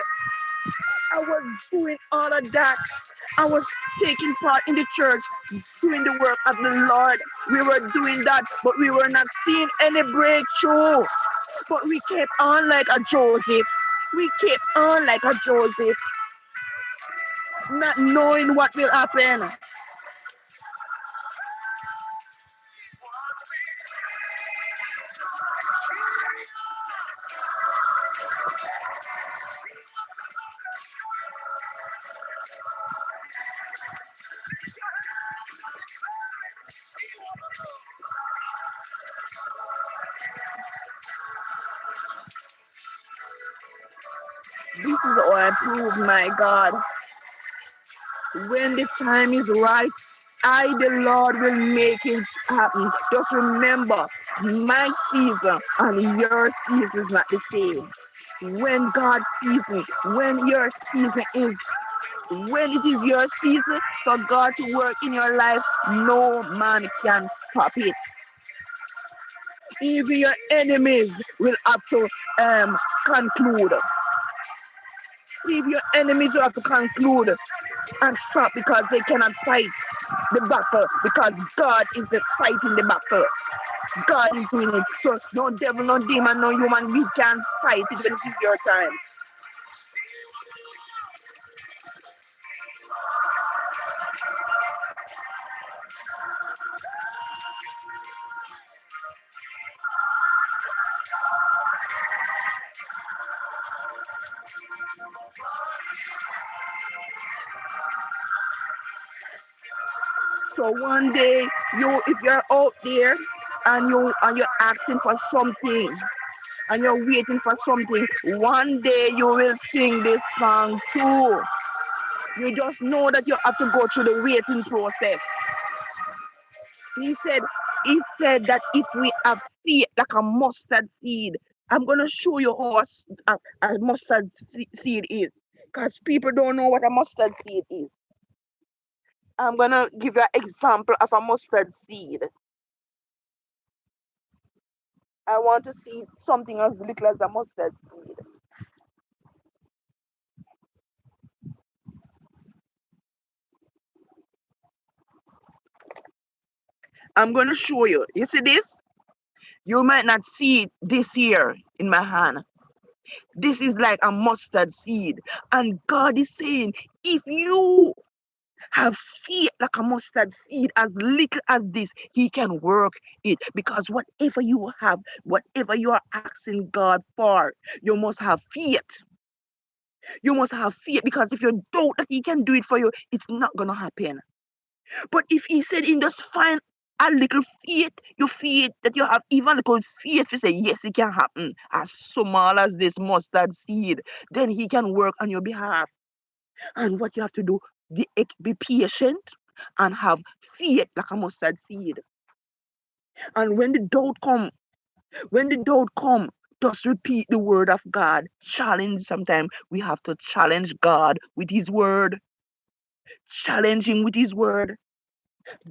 I was doing all of that. I was taking part in the church, doing the work of the Lord. We were doing that, but we were not seeing any breakthrough. But we kept on like a Joseph. We kept on like a Joseph, not knowing what will happen. This is how I prove my God. When the time is right, I, the Lord, will make it happen. Just remember, my season and your season is not the same. When God's season, when your season is, when it is your season for God to work in your life, no man can stop it. Even your enemies will have to conclude. Even your enemies will have to conclude and stop because they cannot fight the battle because God is the fighting the battle. God is doing it. So no devil, no demon, no human, we can fight it when it is your time. So one day, if you're out there and you're asking for something and you're waiting for something, one day you will sing this song too. You just know that you have to go through the waiting process. He said, he said that if we have faith like a mustard seed, I'm gonna show you how a mustard seed is, because people don't know what a mustard seed is. I'm gonna give you an example of a mustard seed. I want to see something as little as a mustard seed. I'm gonna show you. You see this? You might not see it this here in my hand. This is like a mustard seed. And God is saying, if you have faith like a mustard seed, as little as this, he can work it. Because whatever you have, whatever you are asking God for, you must have faith. You must have faith, because if you doubt that he can do it for you, it's not gonna happen. But if he said in just find a little faith, you faith that you have, even a little faith to say yes, it can happen, as small as this mustard seed, then he can work on your behalf. And what you have to do, be patient and have faith like a mustard seed. And when the doubt come, Just repeat the word of God. Challenge. Sometimes we have to challenge God with His word. Challenge Him with His word.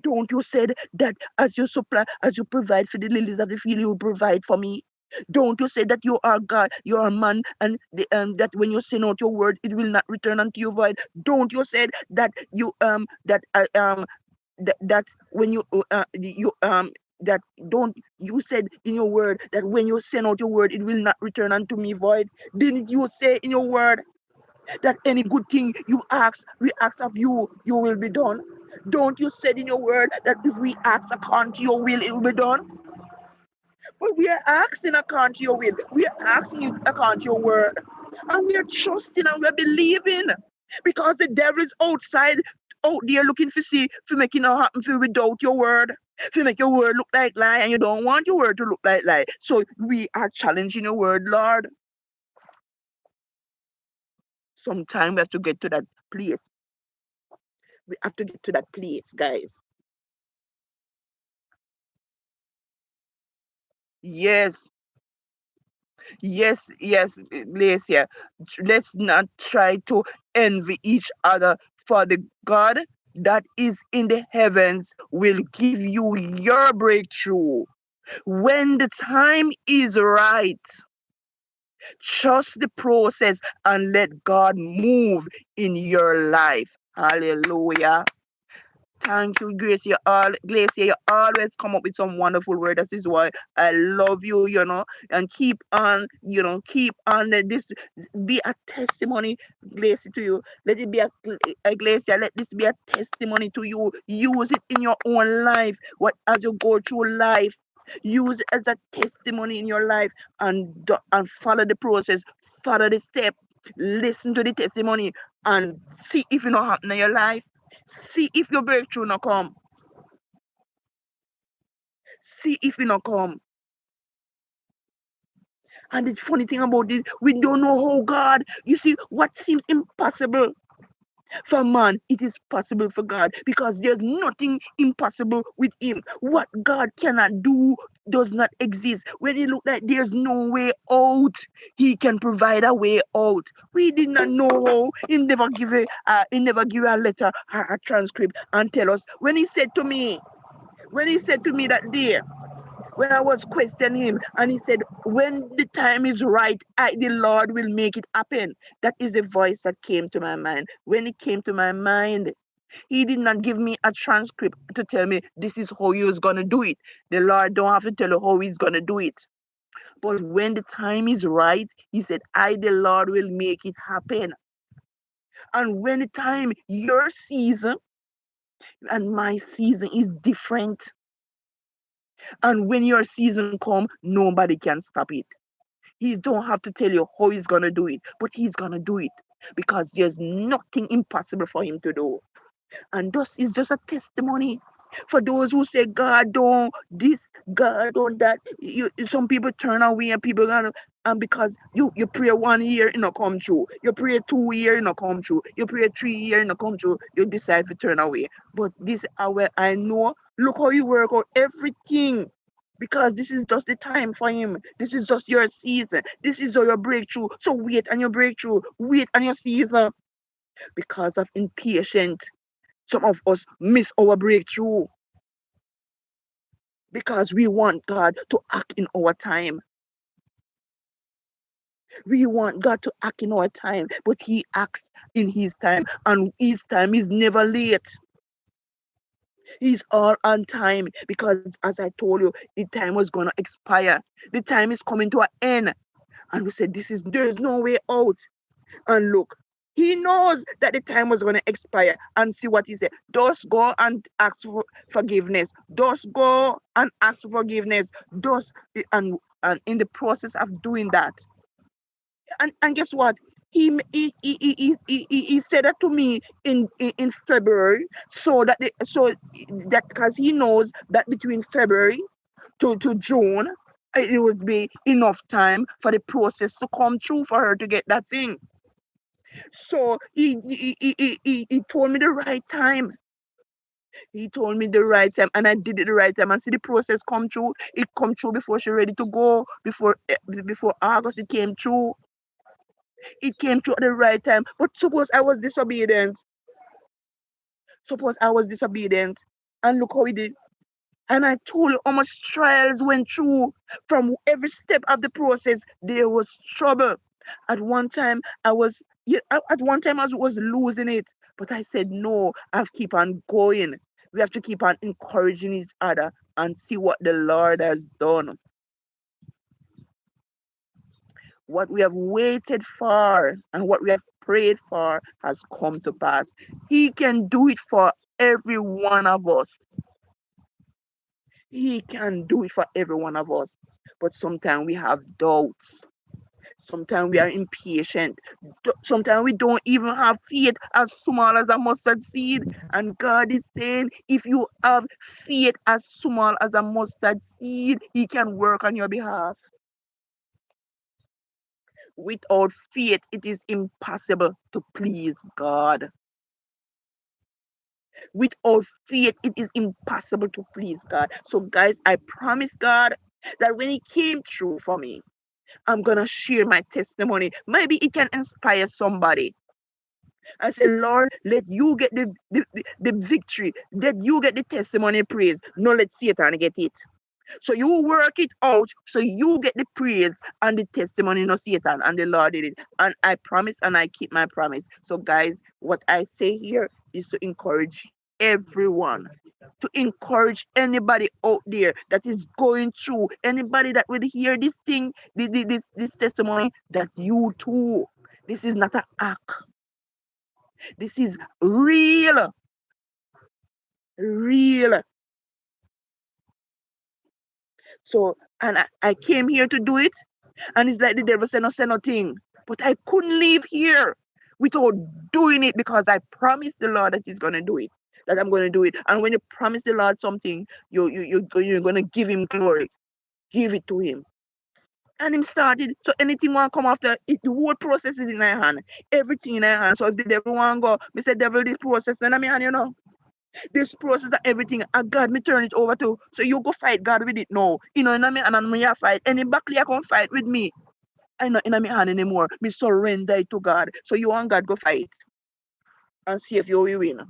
Don't you said that as you supply, as you provide for the lilies of the field, you will provide for me? Don't you say that you are God, you are man, and that when you send out your word, it will not return unto you void? Don't you said that that when you that don't you said in your word that when you send out your word, it will not return unto me void? Didn't you say in your word that any good thing you ask, we ask of you, you will be done? Don't you said in your word that if we ask according to your will, it will be done? But we are asking according to your will. We are asking you according to your word. And we are trusting and we are believing. Because the devil is outside, out there looking for see, for making it happen for without your word. To make your word look like lie, and you don't want your word to look like lie. So we are challenging your word, Lord. Sometime we have to get to that place. We have to get to that place, guys. Yes, yes, Glacia. Let's not try to envy each other, for the God that is in the heavens will give you your breakthrough. When the time is right, trust the process and let God move in your life. Hallelujah. Thank you, Grace. Glacia, you always come up with some wonderful word. That is why I love you, and keep on, keep on. Let this be a testimony, Glacia, to you. Let it be a Glacia, let this be a testimony to you. Use it in your own life. What as you go through life, use it as a testimony in your life, and follow the process, follow the step, listen to the testimony, and see if it not happen in your life. See if your breakthrough not come. See if it not come. And the funny thing about it, we don't know how God. You see, what seems impossible for man, it is possible for God, because there's nothing impossible with Him. What God cannot do does not exist. When it look like there's no way out, He can provide a way out. We did not know how. He never give a letter or a transcript and tell us. When He said to me that day, when I was questioning Him, and He said, when the time is right, the Lord will make it happen. That is the voice that came to my mind. When it came to my mind, He did not give me a transcript to tell me this is how He was going to do it. The Lord don't have to tell you how He's going to do it. But when the time is right, He said, the Lord, will make it happen. And when the time, your season and my season is different. And when your season come, nobody can stop it. He don't have to tell you how He's gonna do it, but He's gonna do it, because there's nothing impossible for Him to do. And thus is just a testimony for those who say God don't this, God don't that. Some people turn away, and people gonna, and because you pray 1 year, it not come true. You pray 2 year, it not come true. You pray 3 year, it not come true. You decide to turn away. But this hour, I know. Look how He work out everything, because this is just the time for Him. This is just your season. This is your breakthrough. So wait on your breakthrough. Wait on your season. Because of impatience, some of us miss our breakthrough because we want God to act in our time. We want God to act in our time, but He acts in His time, and His time is never late. He's all on time, because, as I told you, the time was gonna expire. The time is coming to an end, and we said, there's no way out. And look, He knows that the time was going to expire. And see what He said. Just go and ask for forgiveness. Just go and ask for forgiveness. Just and in the process of doing that, and guess what? He said that to me in February, so that because He knows that between February to June, it would be enough time for the process to come through for her to get that thing. So he told me the right time. He told me the right time, and I did it the right time. And see the process come through. It come through before she ready to go. Before August, it came through. It came through at the right time. But suppose I was disobedient. Suppose I was disobedient, and look how he did. And I told you how much trials went through. From every step of the process, there was trouble. At one time, I was yeah, at one time I was losing it, but I said no. I've keep on going. We have to keep on encouraging each other and see what the Lord has done. What we have waited for and what we have prayed for has come to pass. He can do it for every one of us. He can do it for every one of us. But sometimes we have doubts. Sometimes we are impatient. Sometimes we don't even have faith as small as a mustard seed. And God is saying, if you have faith as small as a mustard seed, He can work on your behalf. Without faith, it is impossible to please God. Without faith, it is impossible to please God. So, guys, I promise God that when He came through for me, I'm gonna share my testimony. Maybe it can inspire somebody. I say, Lord, let you get the victory. Let you get the testimony praise. No, let Satan get it. So you work it out. So you get the praise and the testimony, no Satan. And the Lord did it. And I promise and I keep my promise. So, guys, what I say here is to encourage everyone, to encourage anybody out there that is going through, anybody that will hear this thing, this testimony, that you too, this is not an act. This is real, real. So, and I came here to do it, and it's like the devil said, no, say nothing. But I couldn't leave here without doing it because I promised the Lord that He's gonna do it. That I'm gonna do it. And when you promise the Lord something, you're gonna give Him glory. Give it to Him. And Him started. So anything want come after it, the whole process is in my hand. Everything in my hand. So if the devil want go, me say devil, this process in my hand, you know. This process of everything, God, me turn it over to. So you go fight God with it now. You know, in me hand and me fight. Any back you can fight with me. I not in my hand anymore. Me surrender it to God. So you and God go fight and see if you will win.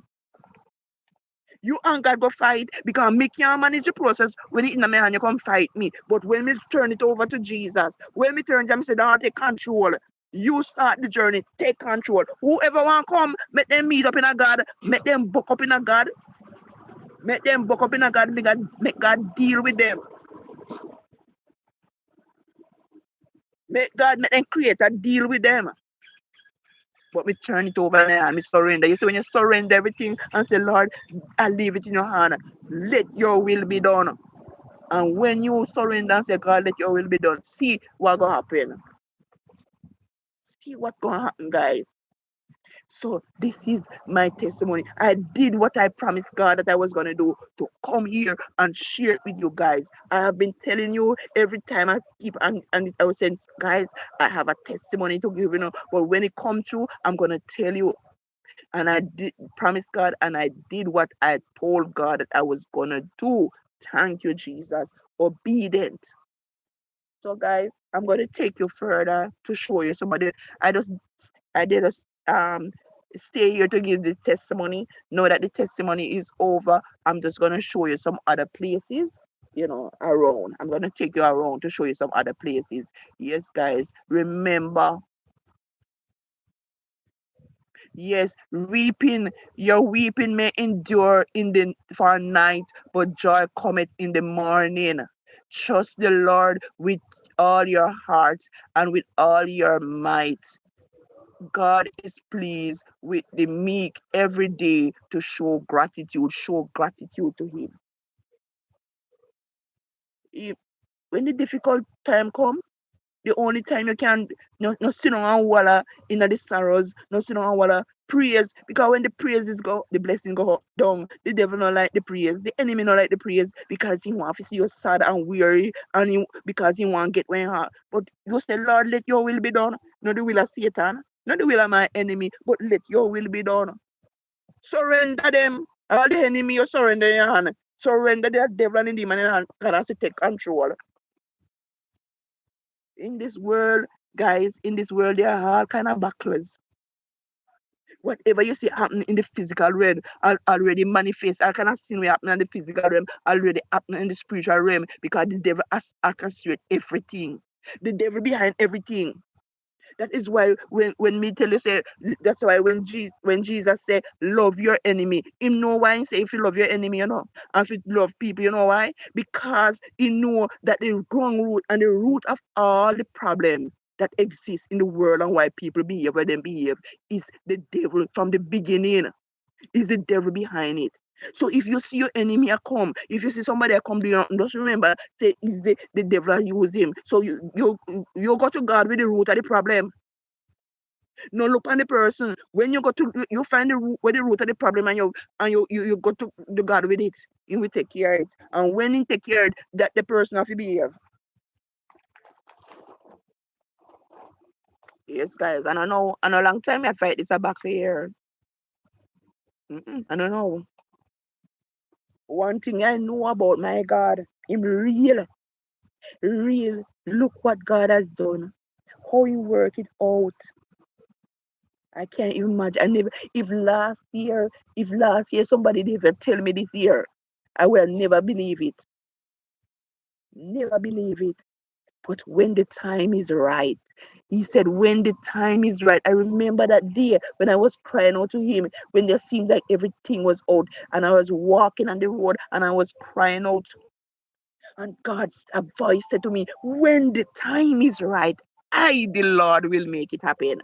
You and God go fight because me can't manage the process when it in my hand, you come fight me. But when me turn it over to Jesus, when me turn them say, don't take control. You start the journey, take control. Whoever want come, make them meet up in a God, make them book up in a God, make them book up in a God, make God deal with them. Make God make them create a deal with them. But we turn it over in my hand, we surrender. You see, when you surrender everything and say, Lord, I leave it in your hand. Let your will be done. And when you surrender and say, God, let your will be done, see what gonna happen. See what gonna happen, guys. So this is my testimony. I did what I promised God that I was gonna do, to come here and share it with you guys. I have been telling you every time I keep and I was saying, guys, I have a testimony to give, you know. But when it comes true, I'm gonna tell you. And I did promise God, and I did what I told God that I was gonna do. Thank you, Jesus. Obedient. So, guys, I'm gonna take you further to show you some of the. I did just stay here to give the testimony. Know that the testimony is over. I'm just gonna show you some other places, you know, around. I'm gonna take you around to show you some other places. Yes, guys, remember. Yes, weeping, your weeping may endure in the for a night, but joy cometh in the morning. Trust the Lord with all your heart and with all your might. God is pleased with the meek every day to show gratitude to Him. If, when the difficult time come, the only time you can no sit down and walla in the sorrows, no sit down and walla praise. Because when the praises go, the blessing go down. The devil not like the praise, the enemy not like the praise because he want to see you sad and weary and because he want to get where heart. But you say, Lord, let your will be done. Not the will of Satan, not the will of my enemy, but let your will be done. Surrender them. All the enemy you surrender in your hand. Surrender the devil and the demon in your hand. God has to take control. In this world, guys, in this world, there are all kind of battles. Whatever you see happening in the physical realm already manifest. All kind of sin will happen in the physical realm already happening in the spiritual realm because the devil has orchestrated everything. The devil behind everything. That is why when me tell you say that's why when Jesus say love your enemy, him know why he say if you love your enemy, and if you love people, you know why? Because he know that the ground root and the root of all the problems that exist in the world and why people behave where they behave is the devil from the beginning. Is the devil behind it. So if you see your enemy come, if you see somebody come doing nothing, just remember, say it's the devil that use him. So you go to God with the root of the problem. No look on the person. When you go to you find the root where the root of the problem and you go to the God with it. He will take care of it. And when he take care of it, that the person have to behave. Yes, guys. And I know a long time I fight this a back for here. I don't know. One thing I know about my God, him real, real. Look what God has done. How he work it out. I can't even imagine. I never if last year somebody did even tell me this year, I will never believe it. Never believe it. But when the time is right, he said, when the time is right. I remember that day when I was crying out to him, when there seemed like everything was out, and I was walking on the road and I was crying out. And God's a voice said to me, when the time is right, I, the Lord, will make it happen.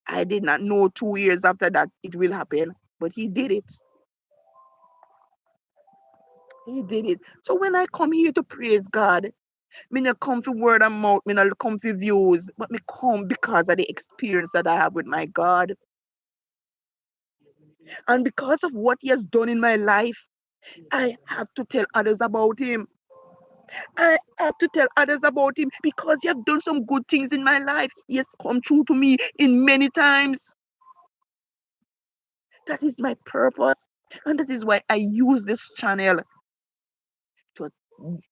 I did not know 2 years after that it will happen, but He did it. He did it. So when I come here to praise God, me not come for word of mouth, me not come for views, but me come because of the experience that I have with my God. And because of what He has done in my life, I have to tell others about Him. I have to tell others about Him because He has done some good things in my life. He has come true to me in many times. That is my purpose. And that is why I use this channel to,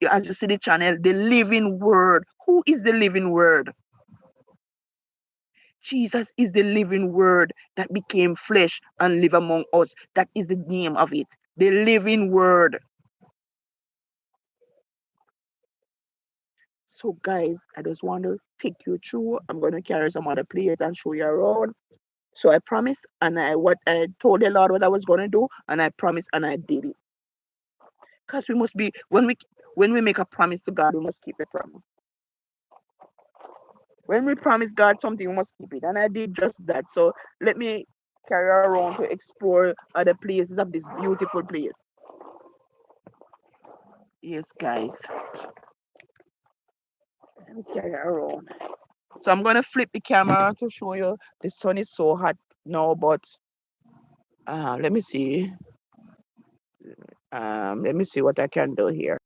as you see the channel, the living word. Who is the living word? Jesus is the living word that became flesh and live among us. That is the name of it. The living word. So guys, I just want to take you through. I'm going to carry some other players and show you around. So I promised and I told the Lord what I was going to do and I promised and I did it. Because we must be when we make a promise to God, we must keep the promise. When we promise God something, we must keep it. And I did just that. So let me carry around to explore other places of this beautiful place. Yes, guys. Let me carry around. So I'm gonna flip the camera to show you. The sun is so hot now, but let me see. Let me see what I can do here.